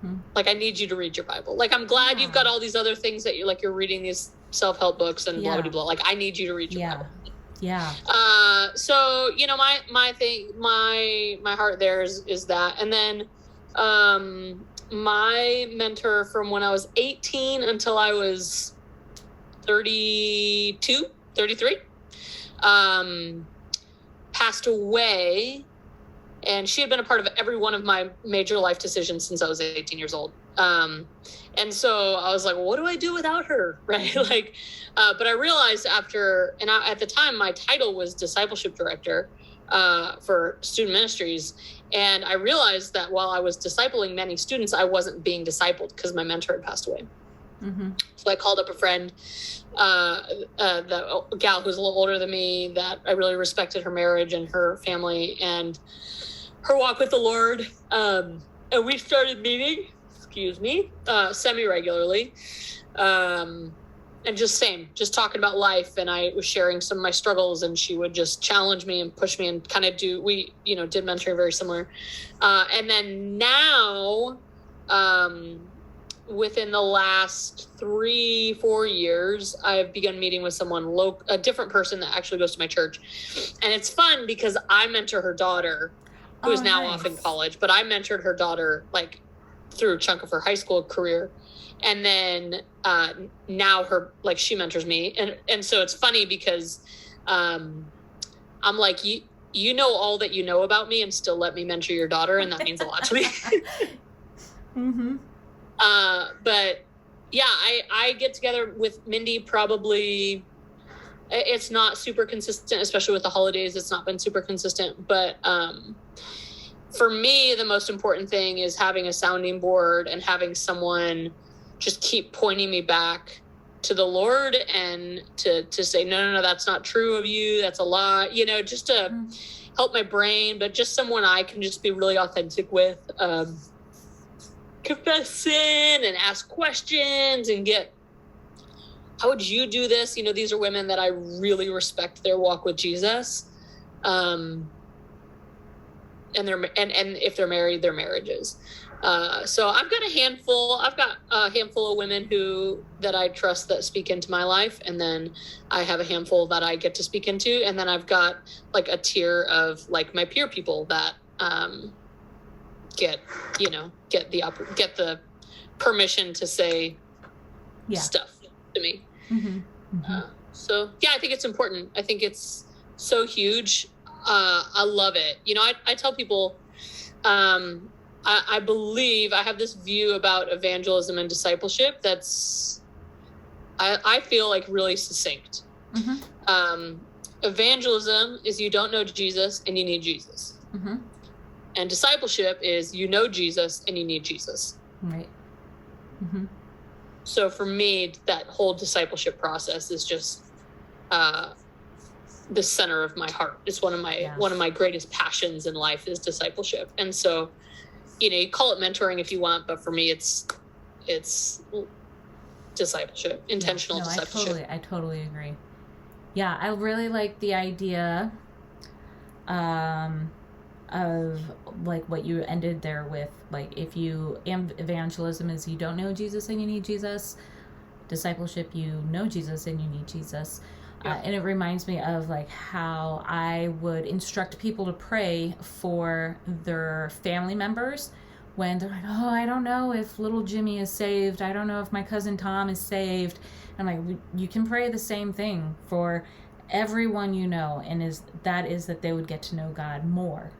Hmm. I need you to read your Bible. I'm glad you've got all these other things that you're reading these self-help books and blah, blah, blah. I need you to read your Bible. Yeah. So, my thing, my heart there is that. And then, my mentor from when I was 18 until I was 32, 33, passed away. And she had been a part of every one of my major life decisions since I was 18 years old. And so I was what do I do without her? Right. But I realized at the time, my title was discipleship director for student ministries. And I realized that while I was discipling many students, I wasn't being discipled because my mentor had passed away. Mm-hmm. So I called up a friend, the gal who's a little older than me, that I really respected her marriage and her family and her walk with the Lord. And we started meeting, semi-regularly. And just talking about life. And I was sharing some of my struggles, and she would just challenge me and push me and kind of did mentoring very similar. And then now, within the last 3-4 years, I've begun meeting with someone a different person that actually goes to my church. And it's fun because I mentor her daughter, who is now off in college, but I mentored her daughter through a chunk of her high school career. And then now she mentors me. And so it's funny because I'm you know all that you know about me and still let me mentor your daughter. And that means a lot to me. Mm-hmm. But yeah, I get together with Mindy probably It's not super consistent, especially with the holidays. It's not been super consistent. But for me, the most important thing is having a sounding board and having someone just keep pointing me back to the Lord and to say, no, that's not true of you. That's a lie, just to help my brain, but just someone I can just be really authentic with, confess sin and ask questions and get, how would you do this? These are women that I really respect their walk with Jesus. And if they're married, their marriages. So I've got a handful of women that I trust that speak into my life. And then I have a handful that I get to speak into. And then I've got like a tier of like my peer people that, get the permission to say stuff to me. Mm-hmm. Mm-hmm. So yeah, I think it's important. I think it's so huge. I love it. I tell people, I believe I have this view about evangelism and discipleship that's, I feel like really succinct. Mm-hmm. Evangelism is you don't know Jesus and you need Jesus. Mm-hmm. And discipleship is you know Jesus and you need Jesus. Right. Mm-hmm. So for me, that whole discipleship process is just the center of my heart. It's one of my greatest passions in life is discipleship. And so, you call it mentoring if you want, but for me, it's discipleship, intentional discipleship. I totally agree. Yeah, I really like the idea of like what you ended there with, like if you evangelism is you don't know Jesus and you need Jesus, discipleship you know Jesus and you need Jesus. And it reminds me of like how I would instruct people to pray for their family members when they're like, oh, I don't know if little Jimmy is saved. I don't know if my cousin Tom is saved. And I'm like, you can pray the same thing for everyone and that they would get to know God more.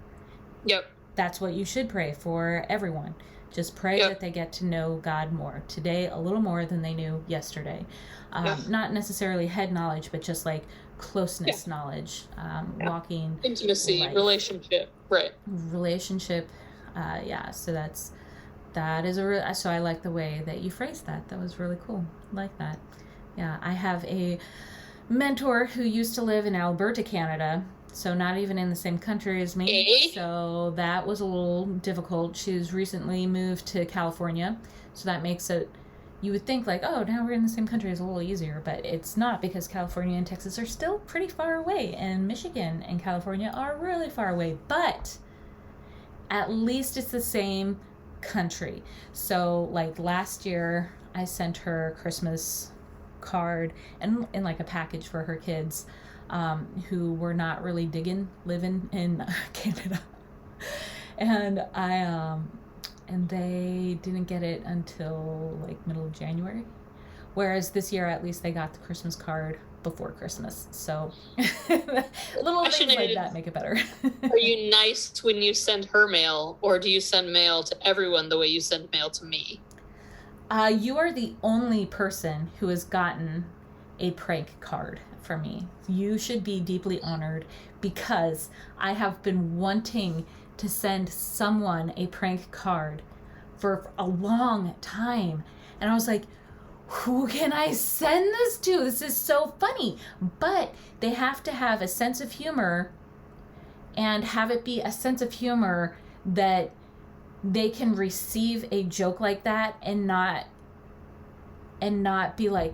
Yep. That's what you should pray for everyone. Just pray that they get to know God more. Today, a little more than they knew yesterday. Not necessarily head knowledge, but just like closeness knowledge, walking. Intimacy, life. Relationship, right. Relationship, so so I like the way that you phrased that. That was really cool. I like that. Yeah, I have a mentor who used to live in Alberta, Canada, so not even in the same country as me. So that was a little difficult. She's recently moved to California, so that makes it, you would think like, oh, now we're in the same country, is a little easier, but it's not, because California and Texas are still pretty far away, and Michigan and California are really far away, but at least it's the same country. So like last year, I sent her a Christmas card and in like a package for her kids, who were not really digging living in Canada, and and they didn't get it until like middle of January, whereas this year at least they got the Christmas card before Christmas. So little things like that make it better. Are you nice when you send her mail, or do you send mail to everyone the way you send mail to me? You are the only person who has gotten a prank card from me. You should be deeply honored, because I have been wanting to send someone a prank card for a long time. And I was like, who can I send this to? This is so funny. But they have to have a sense of humor, and have it be a sense of humor that they can receive a joke like that and not be like,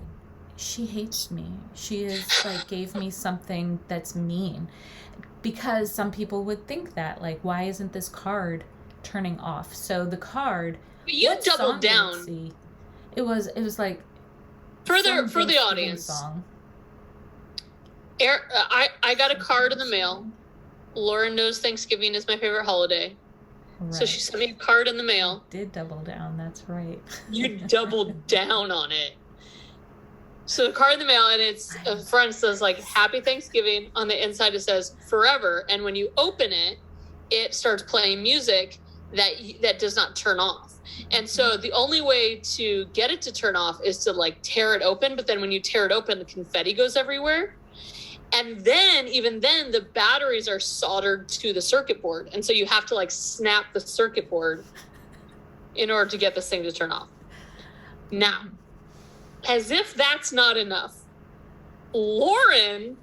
she hates me. She is like gave me something that's mean. Because some people would think that, like, why isn't this card turning off? So the card, but you doubled down. It was like for the audience. Song. I got a card in the mail. Lauren knows Thanksgiving is my favorite holiday. Right. So she sent me a card in the mail. You did double down, that's right. You doubled down on it. So the card in the mail, and it's a friend says like Happy Thanksgiving. On the inside it says forever, and when you open it, it starts playing music that does not turn off. And so the only way to get it to turn off is to like tear it open, but then when you tear it open, the confetti goes everywhere. And then, even then, the batteries are soldered to the circuit board. And so you have to like snap the circuit board in order to get this thing to turn off. Now, as if that's not enough, Lauren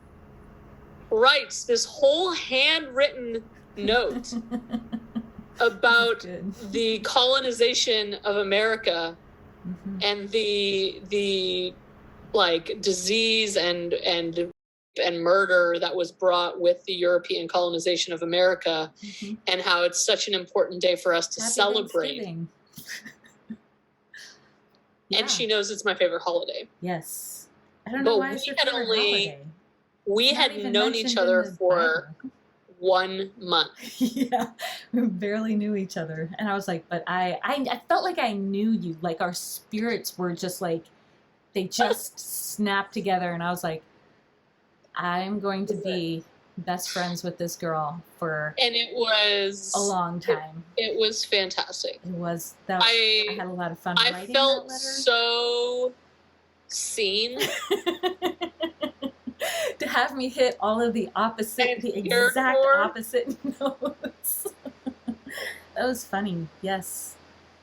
writes this whole handwritten note about the colonization of America and the like disease and murder that was brought with the European colonization of America, and how it's such an important day for us to celebrate. And she knows it's my favorite holiday. Yes. I don't know why it's your favorite holiday. We had known each other for 1 month. Yeah, we barely knew each other. And I was like, but I felt like I knew you. Like our spirits were just like, they just snapped together. And I was like, I'm going to be best friends with this girl for and it was a long time. It was fantastic. It was. I had a lot of fun writing that letter. I felt so seen. To have me hit all of the exact opposite notes. That was funny. Yes.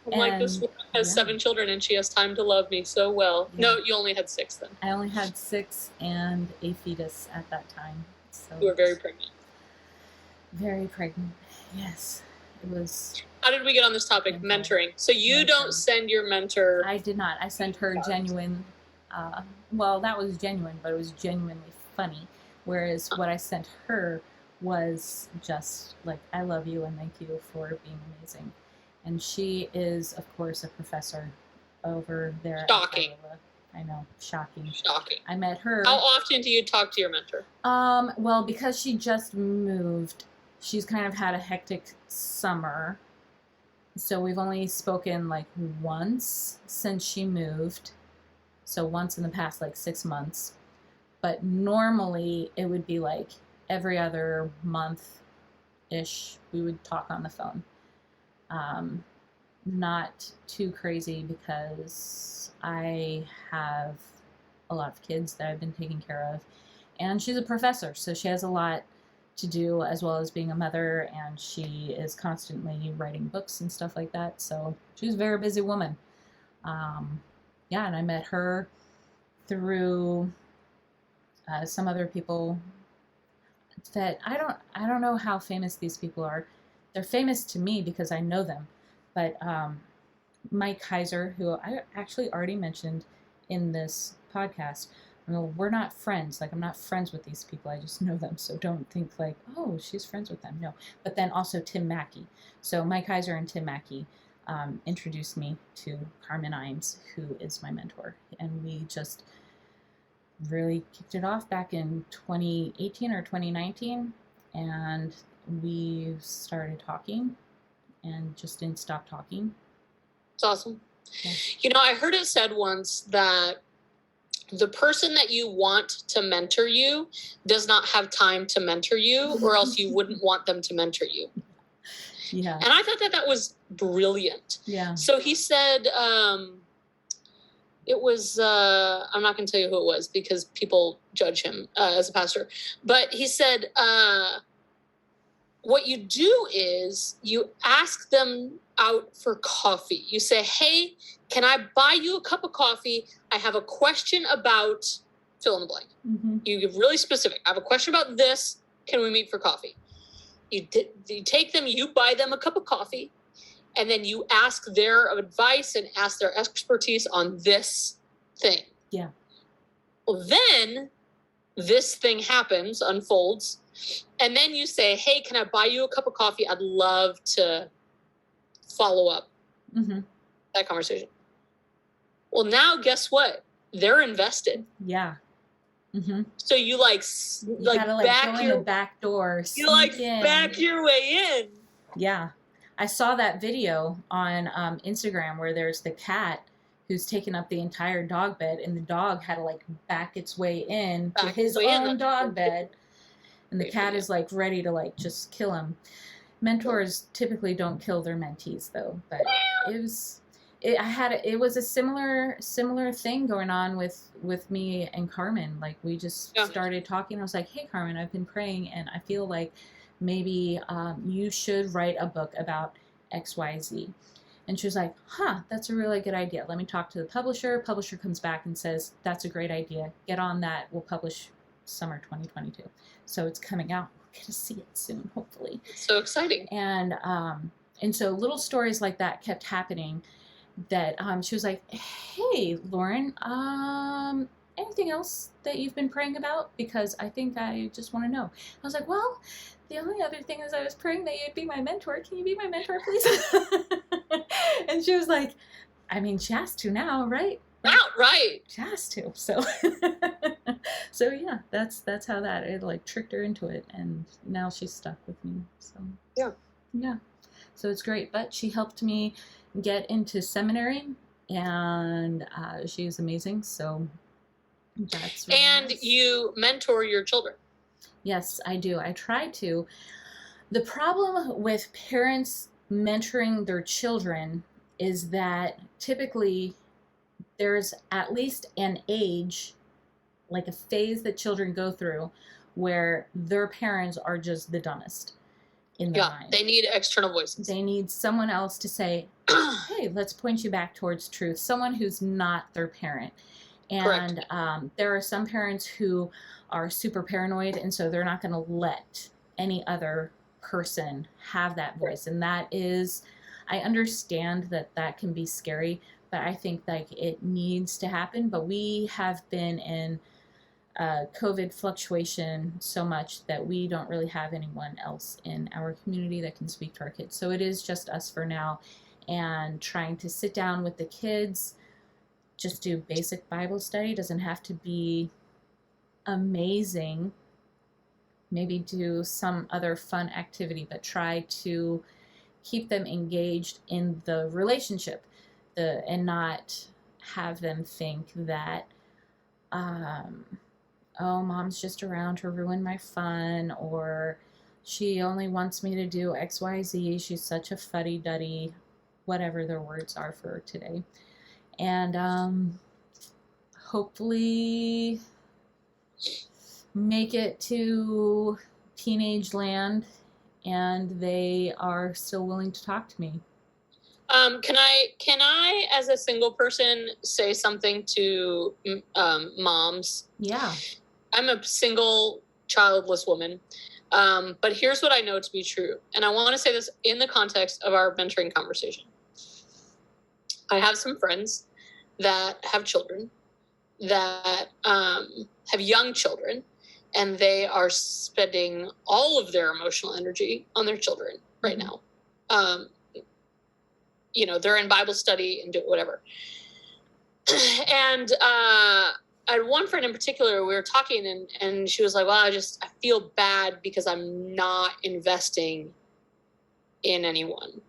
I'm like, this woman has 7 children and she has time to love me so well. Yeah. No, you only had 6 then. I only had 6 and a fetus at that time. So you were very pregnant. Very pregnant. Yes. It was. How did we get on this topic? Mentoring. So you don't send your mentor. I did not. I sent her genuine. Well, that was genuine, but it was genuinely funny. Whereas what I sent her was just like, I love you and thank you for being amazing. And she is, of course, a professor over there. Shocking. I know, shocking. Shocking. I met her. How often do you talk to your mentor? Well, because she just moved, she's kind of had a hectic summer. So we've only spoken like once since she moved. So once in the past like 6 months. But normally it would be like every other month-ish we would talk on the phone. Not too crazy because I have a lot of kids that I've been taking care of. And she's a professor, so she has a lot to do as well as being a mother, and she is constantly writing books and stuff like that. So she's a very busy woman. Yeah, and I met her through some other people that I don't know how famous these people are. They're famous to me because I know them. But Mike Kaiser, who I actually already mentioned in this podcast, we're not friends. Like, I'm not friends with these people. I just know them. So don't think like, oh, she's friends with them. No. But then also Tim Mackey. So Mike Kaiser and Tim Mackey introduced me to Carmen Imes, who is my mentor. And we just really kicked it off back in 2018 or 2019. And we started talking and just didn't stop talking. It's awesome. Yeah. You know, I heard it said once that the person that you want to mentor you does not have time to mentor you, or else you wouldn't want them to mentor you. Yeah. And I thought that was brilliant. Yeah. So he said, it was, I'm not going to tell you who it was because people judge him as a pastor, but he said, what you do is you ask them out for coffee. You say, hey, can I buy you a cup of coffee? I have a question about fill in the blank. Mm-hmm. You get really specific. I have a question about this. Can we meet for coffee? You take them, you buy them a cup of coffee, and then you ask their advice and ask their expertise on this thing. Yeah. Well, then this thing happens, unfolds, and then you say, hey, can I buy you a cup of coffee? I'd love to follow up that conversation. Well, now guess what? They're invested. Yeah. Mm-hmm. So you like gotta, back go your in the back door. You like back your way in. Yeah. I saw that video on Instagram where there's the cat who's taken up the entire dog bed, and the dog had to like back its way in to his own dog bed. And the cat is like ready to like just kill him. Mentors typically don't kill their mentees though, but it it was a similar thing going on with me and Carmen. Like, we just started talking. I was like, hey, Carmen, I've been praying, and I feel like maybe you should write a book about XYZ. And she was like, that's a really good idea. Let me talk to the publisher. Publisher comes back and says, that's a great idea. Get on that. We'll publish summer 2022. So it's coming out. We're going to see it soon, hopefully. So exciting. And so little stories like that kept happening, that she was like, hey, Lauren, anything else that you've been praying about? Because I think I just want to know. I was like, well, the only other thing is I was praying that you'd be my mentor. Can you be my mentor, please? And she was like, I mean, she has to now, right? Right. She has to. So, so yeah, that's how that, it like tricked her into it. And now she's stuck with me. So yeah. So it's great. But she helped me get into seminary, and she's amazing. So that's really and nice. You mentor your children. Yes, I do. I try to. The problem with parents mentoring their children is that typically there's at least an age, like a phase that children go through, where their parents are just the dumbest in their mind. They need external voices. They need someone else to say, hey, let's point you back towards truth. Someone who's not their parent. And there are some parents who are super paranoid, and so they're not going to let any other person have that voice. And that is, I understand that can be scary, but I think like it needs to happen. But we have been in COVID fluctuation so much that we don't really have anyone else in our community that can speak to our kids. So it is just us for now, and trying to sit down with the kids, just do basic Bible study. Doesn't have to be amazing. Maybe do some other fun activity, but try to keep them engaged in the relationship, and not have them think that, oh, mom's just around to ruin my fun, or she only wants me to do XYZ. She's such a fuddy-duddy, whatever their words are for today. And hopefully make it to teenage land and they are still willing to talk to me. Can I, as a single person, say something to moms? Yeah. I'm a single, childless woman. But here's what I know to be true. And I want to say this in the context of our mentoring conversation. I have some friends that have children, that have young children, and they are spending all of their emotional energy on their children right now. They're in Bible study and do whatever. And I had one friend in particular, we were talking, and she was like, well, I feel bad because I'm not investing in anyone.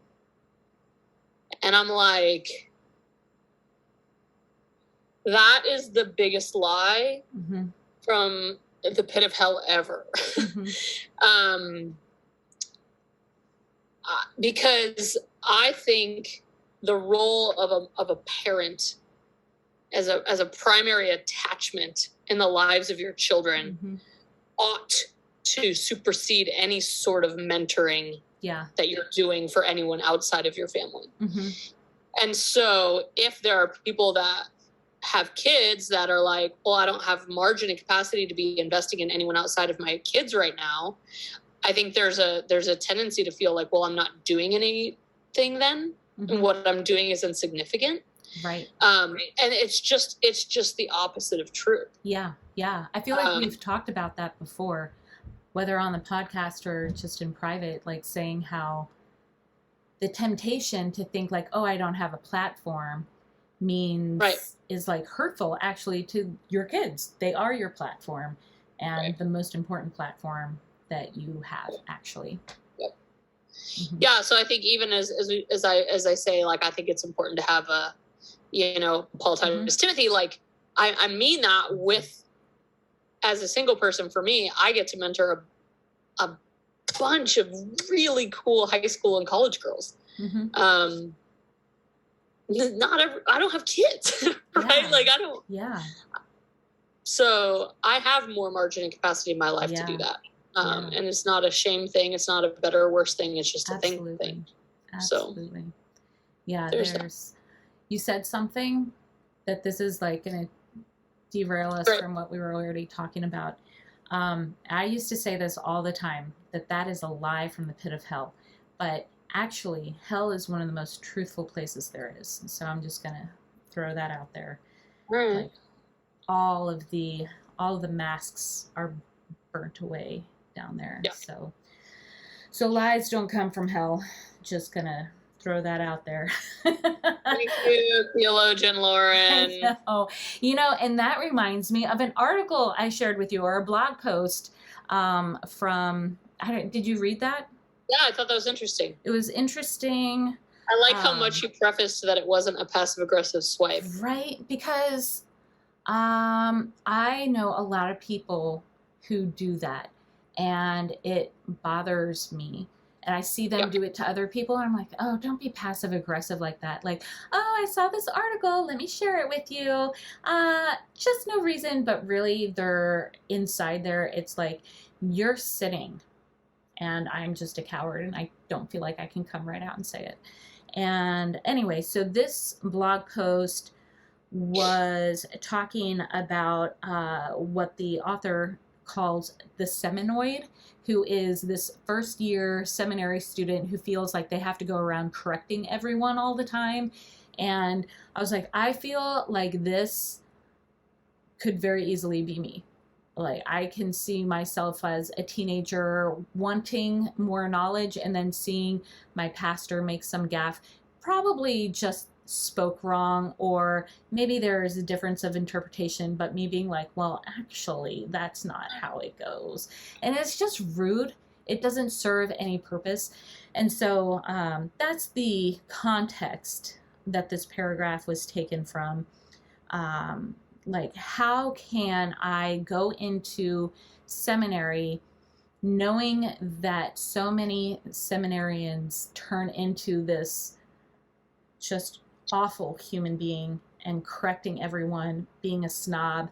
And I'm like, that is the biggest lie from the pit of hell ever. Because I think the role of a parent as a primary attachment in the lives of your children ought to supersede any sort of mentoring that you're doing for anyone outside of your family. And so if there are people that have kids that are like, well, I don't have margin and capacity to be investing in anyone outside of my kids right now, I think there's a tendency to feel like, well, I'm not doing anything then, and what I'm doing is insignificant. Right. And it's just the opposite of true. Yeah. I feel like we've talked about that before, whether on the podcast or just in private, like saying how the temptation to think like, oh, I don't have a platform means is like hurtful actually to your kids. They are your platform, and the most important platform that you have actually. Yeah. So I think even as I say, like, I think it's important to have a, Paul Titus Timothy, like I mean that with, as a single person, for me, I get to mentor a bunch of really cool high school and college girls. I don't have kids, right? Yeah. Like I don't. Yeah. So I have more margin and capacity in my life to do that. And it's not a shame thing. It's not a better or worse thing. It's just a thing. Absolutely. So, yeah. You said something that this is like going to derail us from what we were already talking about. I used to say this all the time, that is a lie from the pit of hell. But actually, hell is one of the most truthful places there is. And so I'm just going to throw that out there. Like all of the masks are burnt away down there. Yeah. So lies don't come from hell. Just going to throw that out there. Thank you, theologian Lauren. And that reminds me of an article I shared with you, or a blog post did you read that? Yeah, I thought that was interesting. It was interesting. I like how much you prefaced that it wasn't a passive-aggressive swipe. Right, because I know a lot of people who do that, and it bothers me. And I see them do it to other people, and I'm like, oh, don't be passive-aggressive like that. Like, oh, I saw this article, let me share it with you. Just no reason, but really they're inside there. It's like, you're sitting, and I'm just a coward, and I don't feel like I can come right out and say it. And anyway, so this blog post was talking about what the author calls the seminoid, who is this first-year seminary student who feels like they have to go around correcting everyone all the time. And I was like, I feel like this could very easily be me. Like, I can see myself as a teenager wanting more knowledge and then seeing my pastor make some gaffe, probably just spoke wrong, or maybe there's a difference of interpretation, but me being like, well, actually, that's not how it goes. And it's just rude. It doesn't serve any purpose. And so that's the context that this paragraph was taken from. Like, how can I go into seminary knowing that so many seminarians turn into this just awful human being and correcting everyone, being a snob?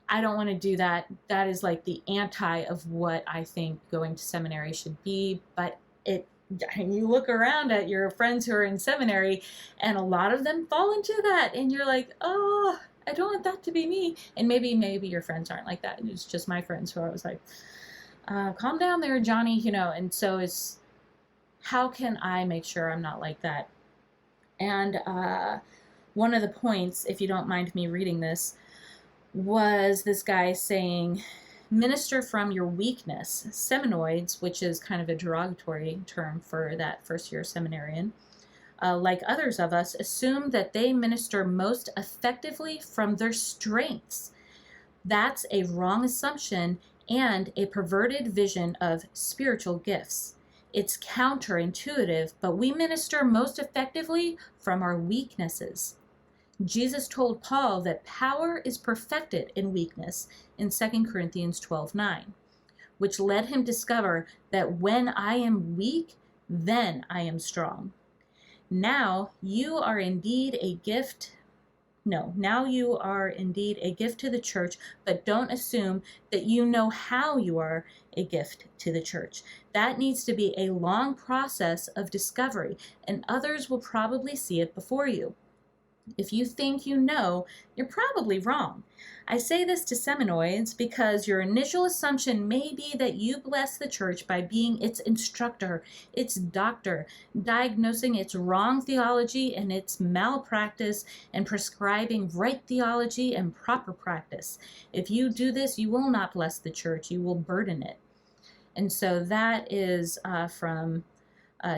I don't want to do that. That is like the anti of what I think going to seminary should be. But you look around at your friends who are in seminary, and a lot of them fall into that, and you're like, oh, I don't want that to be me. And maybe your friends aren't like that. It's just my friends who I was like, calm down there, Johnny, and so it's, how can I make sure I'm not like that? And one of the points, if you don't mind me reading this, was this guy saying, minister from your weakness. Seminoids, which is kind of a derogatory term for that first-year seminarian, like others of us, assume that they minister most effectively from their strengths. That's a wrong assumption and a perverted vision of spiritual gifts. It's counterintuitive, but we minister most effectively from our weaknesses. Jesus told Paul that power is perfected in weakness in 2 Corinthians 12:9, which led him to discover that when I am weak, then I am strong. Now you are indeed a gift to the church, but don't assume that you know how you are a gift to the church. That needs to be a long process of discovery, and others will probably see it before you. If you think you know, you're probably wrong. I say this to seminoids because your initial assumption may be that you bless the church by being its instructor, its doctor, diagnosing its wrong theology and its malpractice, and prescribing right theology and proper practice. If you do this, you will not bless the church, you will burden it. And so that is from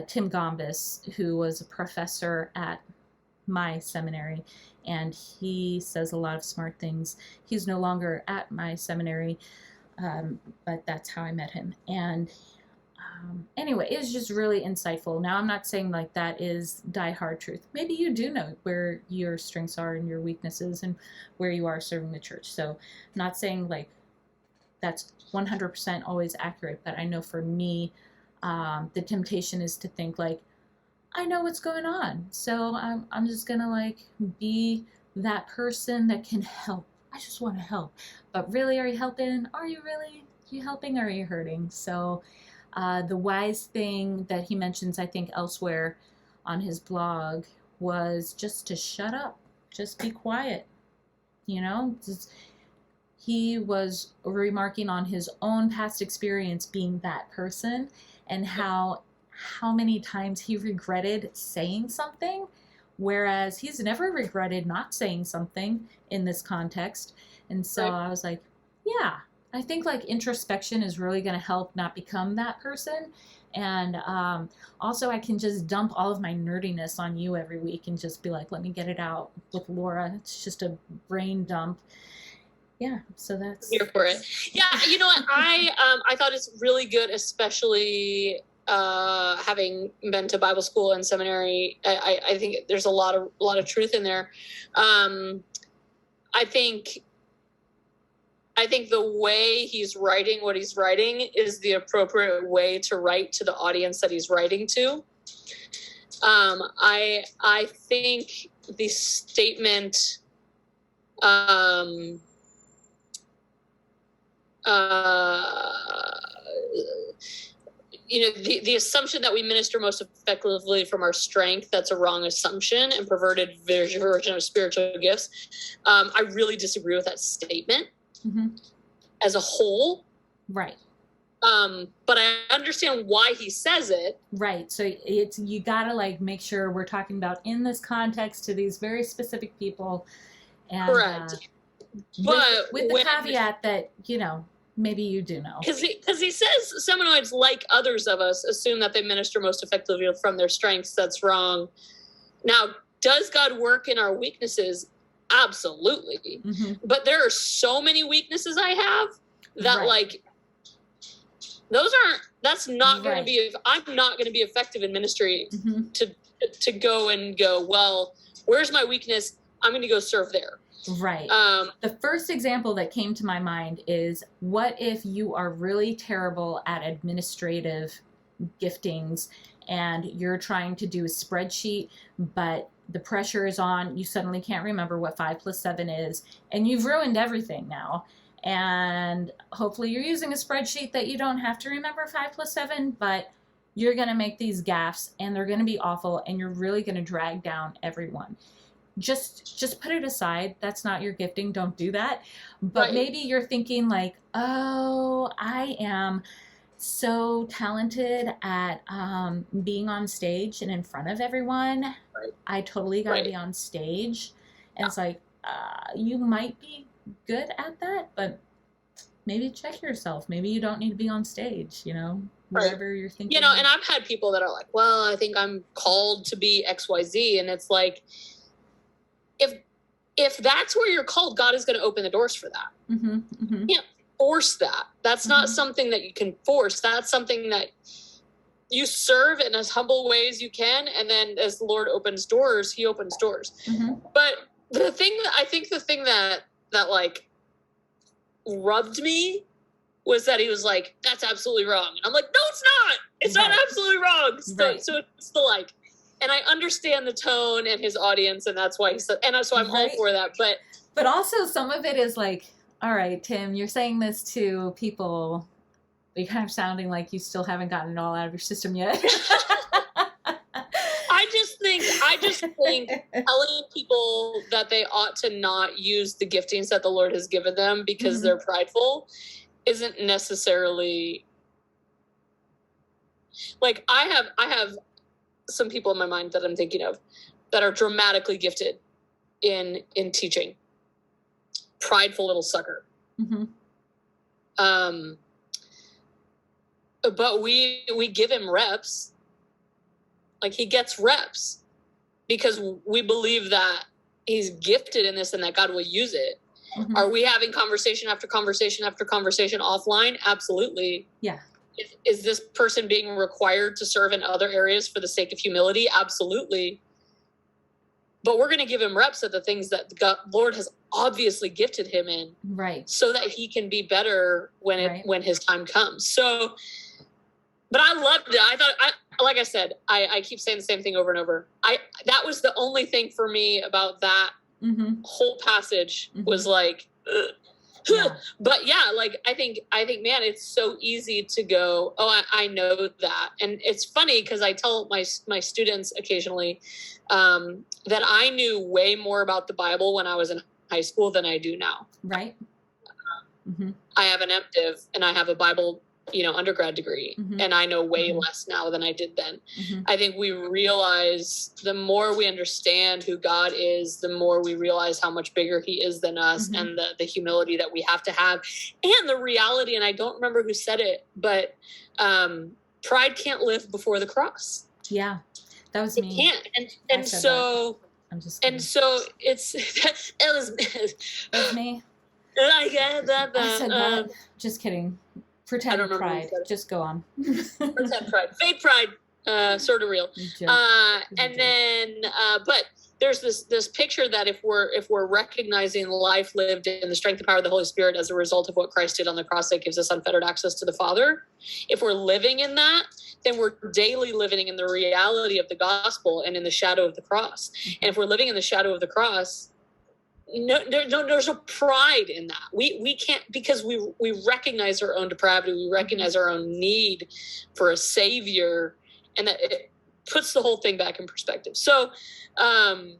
Tim Gombis, who was a professor at my seminary, and he says a lot of smart things. He's no longer at my seminary, but that's how I met him. And anyway, it was just really insightful. Now, I'm not saying like that is die-hard truth. Maybe you do know where your strengths are and your weaknesses and where you are serving the church. So I'm not saying like that's 100% always accurate, but I know for me, the temptation is to think like, I know what's going on. So I'm just going to like be that person that can help. I just want to help. But really, are you helping? Are you really? You helping or are you hurting? So the wise thing that he mentions, I think, elsewhere on his blog was just to shut up, just be quiet. He was remarking on his own past experience being that person and how many times he regretted saying something, whereas he's never regretted not saying something in this context. And so I was like, yeah, I think like introspection is really going to help not become that person. And also I can just dump all of my nerdiness on you every week and just be like, let me get it out with Laura. It's just a brain dump. Yeah, so that's here for it. Yeah, you know what? I thought it's really good, especially having been to Bible school and seminary. I think there's a lot of truth in there. I think the way he's writing what he's writing is the appropriate way to write to the audience that he's writing to. I think the statement, the assumption that we minister most effectively from our strength, that's a wrong assumption and perverted version of spiritual gifts. I really disagree with that statement as a whole. Right. But I understand why he says it. Right. So you gotta like make sure we're talking about in this context to these very specific people. And, correct. But with the caveat that, maybe you do know. Because he says seminoids, like others of us, assume that they minister most effectively from their strengths. That's wrong. Now, does God work in our weaknesses? Absolutely. But there are so many weaknesses I have that like, that's not going to be, I'm not going to be effective in ministry to go and go, well, where's my weakness? I'm going to go serve there. Right. The first example that came to my mind is, what if you are really terrible at administrative giftings and you're trying to do a spreadsheet, but the pressure is on, you suddenly can't remember what 5 + 7 is, and you've ruined everything now. And hopefully you're using a spreadsheet that you don't have to remember 5 + 7, but you're going to make these gaffes and they're going to be awful and you're really going to drag down everyone. Just put it aside. That's not your gifting. Don't do that. But maybe you're thinking like, oh, I am so talented at being on stage and in front of everyone. I totally got to be on stage. And it's like, you might be good at that, but maybe check yourself. Maybe you don't need to be on stage, whatever you're thinking. And I've had people that are like, well, I think I'm called to be XYZ. And it's like, if that's where you're called, God is going to open the doors for that. You can't force that. That's not something that you can force. That's something that you serve in as humble ways you can. And then as the Lord opens doors, he opens doors. But the thing that like rubbed me was that he was like, that's absolutely wrong. And I'm like, no, it's not. It's not absolutely wrong. So it's the like, and I understand the tone and his audience, and that's why he said, and so I'm all for that. But also some of it is like, all right, Tim, you're saying this to people, you're kind of sounding like you still haven't gotten it all out of your system yet. I just think telling people that they ought to not use the giftings that the Lord has given them because they're prideful isn't necessarily like, I have some people in my mind that I'm thinking of that are dramatically gifted in teaching. Prideful little sucker. But we give him reps. Like, he gets reps because we believe that he's gifted in this and that God will use it. Are we having conversation after conversation after conversation offline? Absolutely. Yeah. Is this person being required to serve in other areas for the sake of humility? Absolutely. But we're going to give him reps at the things that the Lord has obviously gifted him in. Right. So that he can be better when his time comes. So But I loved it. I thought, like I said, I keep saying the same thing over and over. That was the only thing for me about that whole passage was like, yeah. But yeah, like I think, man, it's so easy to go, oh, I know that. And it's funny because I tell my students occasionally that I knew way more about the Bible when I was in high school than I do now. Right. I have an MDiv and I have a Bible, undergrad degree, and I know way less now than I did then. I think we realize the more we understand who God is, the more we realize how much bigger he is than us, and the humility that we have to have, and the reality, and I don't remember who said it, but pride can't live before the cross. Yeah, that was me. It can't. And so I'm just kidding. And so it's it was me. I said that. Just kidding. Pretend pride. Just go on. Pretend pride. Fake pride. Sort of real. And then, but there's this picture that if we're recognizing life lived in the strength and power of the Holy Spirit as a result of what Christ did on the cross, that gives us unfettered access to the Father. If we're living in that, then we're daily living in the reality of the gospel and in the shadow of the cross. And if we're living in the shadow of the cross, there's no pride in that. We can't, because we recognize our own depravity. We recognize our own need for a savior, and that it puts the whole thing back in perspective. So I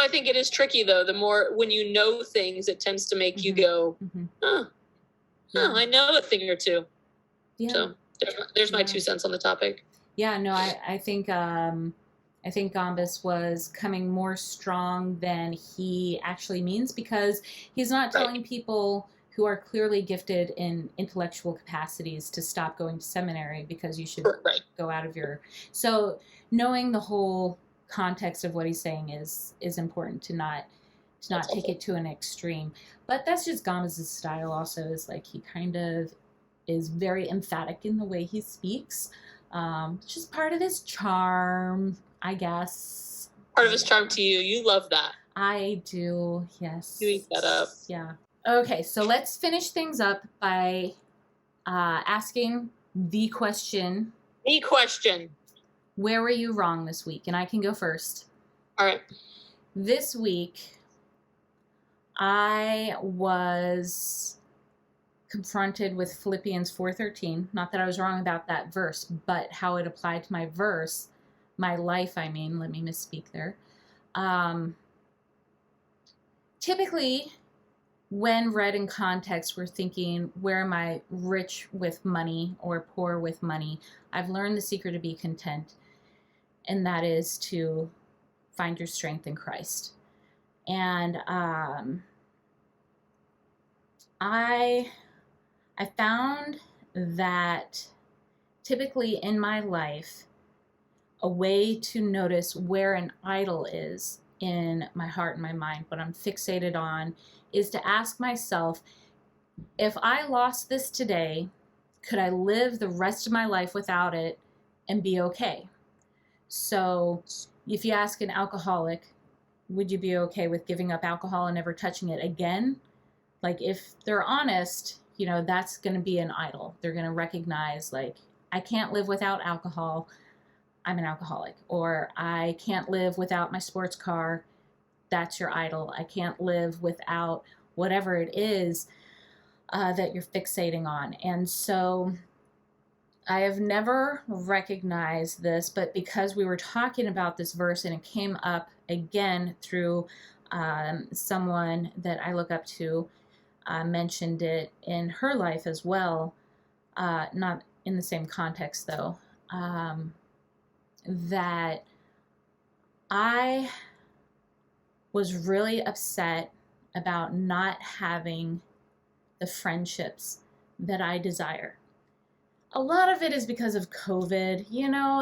think it is tricky though. The more, when you know things, it tends to make you go, I know a thing or two. Yeah. So there's my 2 cents on the topic. Yeah, no, I think Gombis was coming more strong than he actually means, because he's not telling people who are clearly gifted in intellectual capacities to stop going to seminary because you should go out of your... So knowing the whole context of what he's saying is important to not take it to an extreme. But that's just Gombis' style also, is like he kind of is very emphatic in the way he speaks. Which is part of his charm, I guess. Part of his charm to you. You love that. I do, yes. You eat that up. Yeah. Okay, so let's finish things up by asking the question. The question. Where were you wrong this week? And I can go first. All right. This week, I was confronted with Philippians 4:13. Not that I was wrong about that verse, but how it applied to my life, let me misspeak there. Typically, when read in context, we're thinking, where am I rich with money or poor with money? I've learned the secret to be content, and that is to find your strength in Christ. And I found that typically in my life, a way to notice where an idol is in my heart and my mind, what I'm fixated on, is to ask myself, if I lost this today, could I live the rest of my life without it and be okay? So if you ask an alcoholic, would you be okay with giving up alcohol and never touching it again? Like, if they're honest, that's going to be an idol. They're going to recognize, like, I can't live without alcohol, I'm an alcoholic. Or I can't live without my sports car, that's your idol. I can't live without whatever it is that you're fixating on. And so I have never recognized this, but because we were talking about this verse and it came up again through someone that I look up to, mentioned it in her life as well, not in the same context though, that I was really upset about not having the friendships that I desire. A lot of it is because of COVID.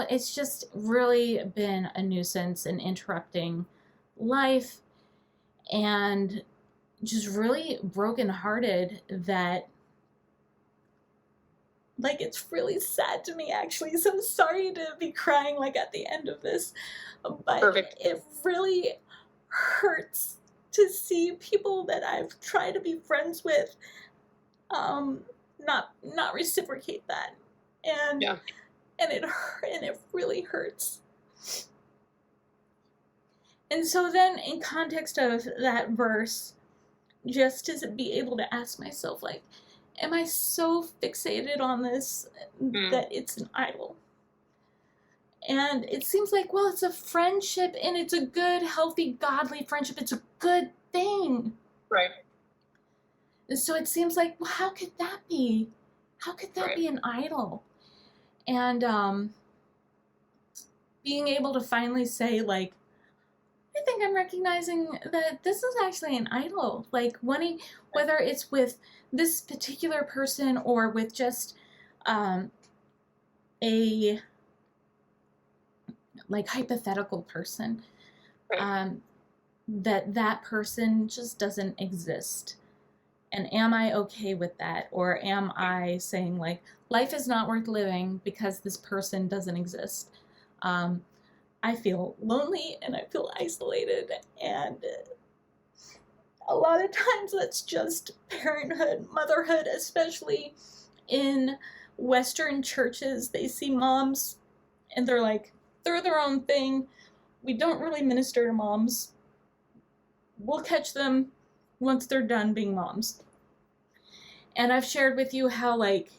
It's just really been a nuisance and interrupting life, and just really brokenhearted that, like, it's really sad to me actually, so I'm sorry to be crying like at the end of this, but Perfect. It really hurts to see people that I've tried to be friends with not reciprocate that. And Yeah. and it really hurts. And so then, in context of that verse, just to be able to ask myself, like, am I so fixated on this that it's an idol? And it seems like, well, it's a friendship, and it's a good, healthy, godly friendship. It's a good thing. Right. And so it seems like, well, how could that be? How could that be an idol? And being able to finally say, like, I think I'm recognizing that this is actually an idol. Like, whether it's with this particular person or with just a like hypothetical person, that person just doesn't exist. And am I okay with that? Or am I saying, like, life is not worth living because this person doesn't exist? I feel lonely and I feel isolated, and a lot of times that's just parenthood, motherhood, especially in Western churches. They see moms and they're like, they're their own thing. We don't really minister to moms. We'll catch them once they're done being moms. And I've shared with you how, like,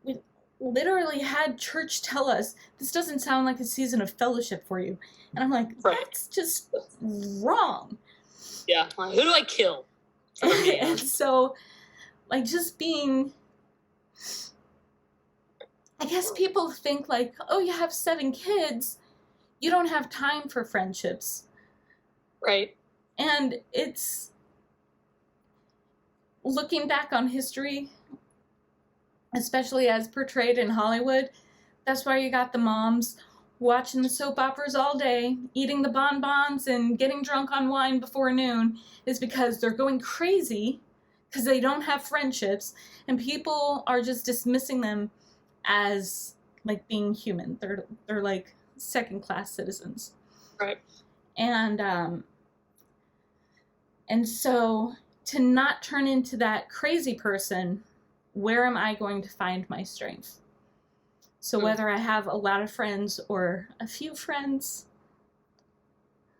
we literally had church tell us, this doesn't sound like a season of fellowship for you. And I'm like, that's just wrong. Yeah. Who do I kill? And so, like, just being, I guess people think, like, oh, you have 7 kids, you don't have time for friendships. Right. And it's, looking back on history, especially as portrayed in Hollywood, that's why you got the moms watching the soap operas all day, eating the bonbons and getting drunk on wine before noon, is because they're going crazy because they don't have friendships, and people are just dismissing them as, like, being human. They're like second-class citizens. Right. And so to not turn into that crazy person, where am I going to find my strength? So whether I have a lot of friends or a few friends,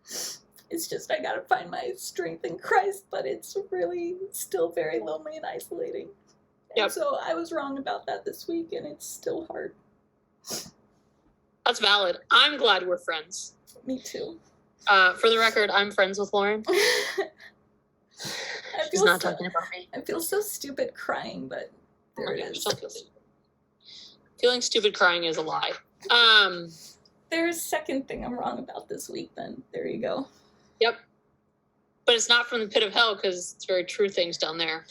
it's just, I gotta find my strength in Christ, but it's really still very lonely and isolating. And so I was wrong about that this week, and it's still hard. That's valid. I'm glad we're friends. Me too. For the record, I'm friends with Lauren. She's not talking about me. I feel so stupid crying, but there it is. Feeling stupid crying is a lie. There's a second thing I'm wrong about this week, then. There you go. Yep. But it's not from the pit of hell, because it's very true things down there.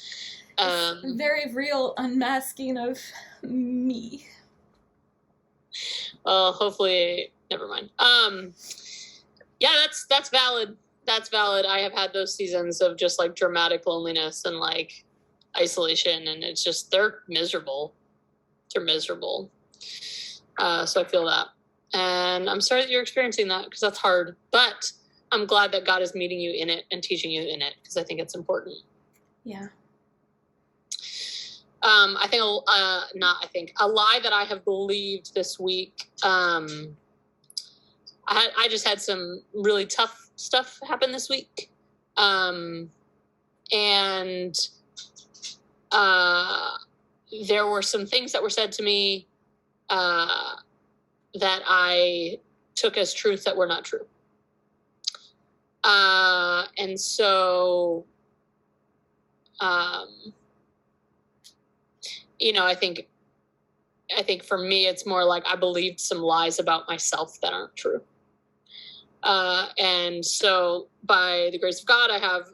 Very real unmasking of me. Well, hopefully, never mind. Yeah, that's valid. That's valid. I have had those seasons of just, like, dramatic loneliness and, like, isolation, and it's just, they're miserable. They're miserable. So I feel that. And I'm sorry that you're experiencing that, because that's hard. But I'm glad that God is meeting you in it and teaching you in it, because I think it's important. Yeah. A lie that I have believed this week. I just had some really tough stuff happen this week. And there were some things that were said to me that I took as truth that were not true. And so, I think for me, it's more like I believed some lies about myself that aren't true. And so by the grace of God, I have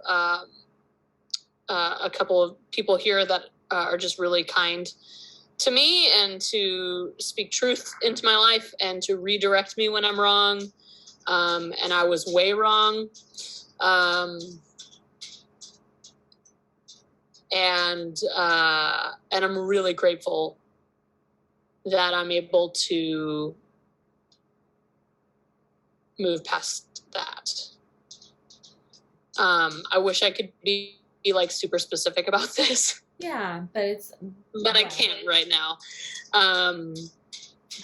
a couple of people here that are just really kind to me and to speak truth into my life and to redirect me when I'm wrong. And I was way wrong. And I'm really grateful that I'm able to move past that. I wish I could be like super specific about this, Yeah, but I can't right now.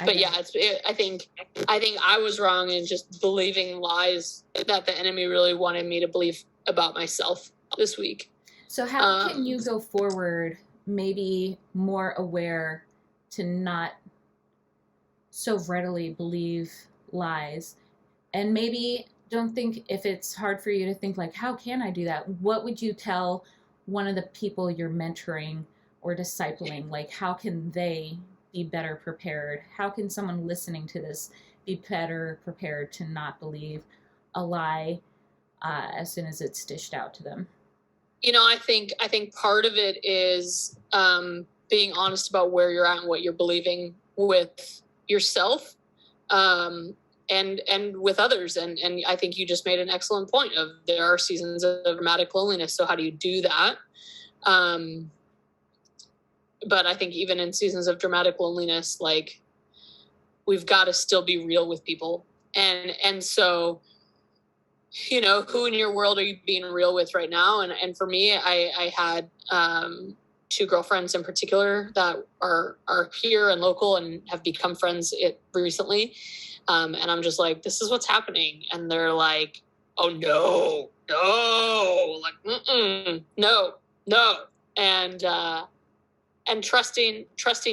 But yeah, I think I was wrong in just believing lies that the enemy really wanted me to believe about myself this week. So how can you go forward, maybe more aware to not so readily believe lies? And maybe don't think, if it's hard for you to think like, how can I do that? What would you tell one of the people you're mentoring or discipling? Like, how can they be better prepared? How can someone listening to this be better prepared to not believe a lie as soon as it's dished out to them? I think part of it is being honest about where you're at and what you're believing with yourself, and with others. And I think you just made an excellent point of there are seasons of dramatic loneliness. So how do you do that? But I think even in seasons of dramatic loneliness, like, we've got to still be real with people. And so, who in your world are you being real with right now? And for me, I had two girlfriends in particular that are here and local and have become friends recently. And I'm just like, this is what's happening. And they're like, oh, no, like, no. And trusting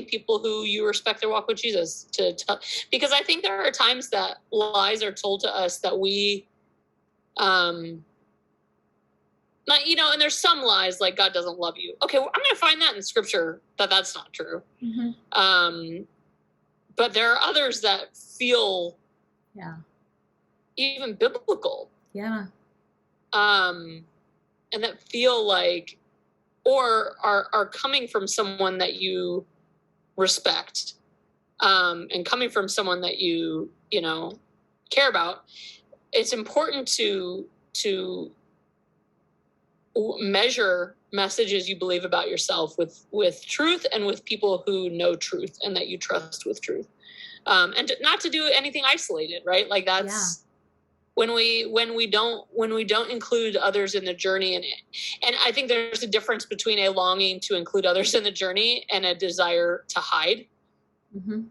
people who you respect their walk with Jesus to tell, because I think there are times that lies are told to us that we, and there's some lies like God doesn't love you. Okay, well, I'm going to find that in scripture that's not true. Mm-hmm. But there are others that feel, even biblical. Yeah. And that feel like, or are coming from someone that you respect, and coming from someone that you care about. It's important to measure messages you believe about yourself with truth and with people who know truth and that you trust with truth, and not to do anything isolated, right? Like that's when we don't include others in the journey, and I think there's a difference between a longing to include others in the journey and a desire to hide. Mm-hmm.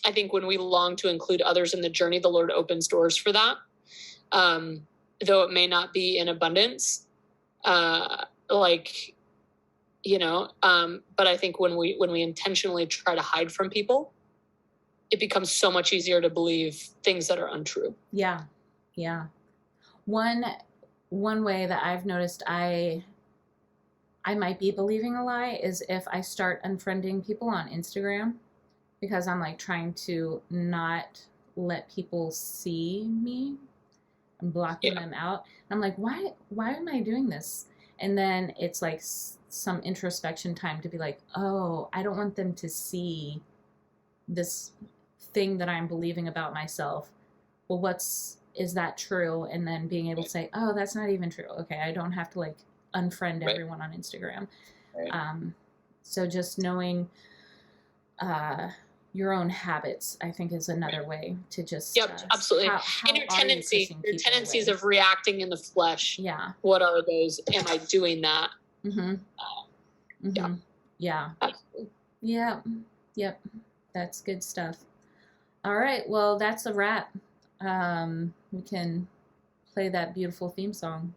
I think when we long to include others in the journey, the Lord opens doors for that, though it may not be in abundance. But I think when we intentionally try to hide from people, it becomes so much easier to believe things that are untrue. Yeah. One way that I've noticed I might be believing a lie is if I start unfriending people on Instagram, because I'm like trying to not let people see me. I'm blocking them out. And I'm like, why am I doing this? And then it's like some introspection time to be like, oh, I don't want them to see this thing that I'm believing about myself. Well, is that true? And then being able to say, oh, that's not even true. Okay, I don't have to like unfriend everyone on Instagram. Right. So just knowing your own habits, I think, is another way to just absolutely. How and your tendencies of reacting in the flesh. Yeah. What are those? Am I doing that? Mm-hmm. Yeah. Absolutely. Yeah. Yep. That's good stuff. All right. Well, that's a wrap. We can play that beautiful theme song.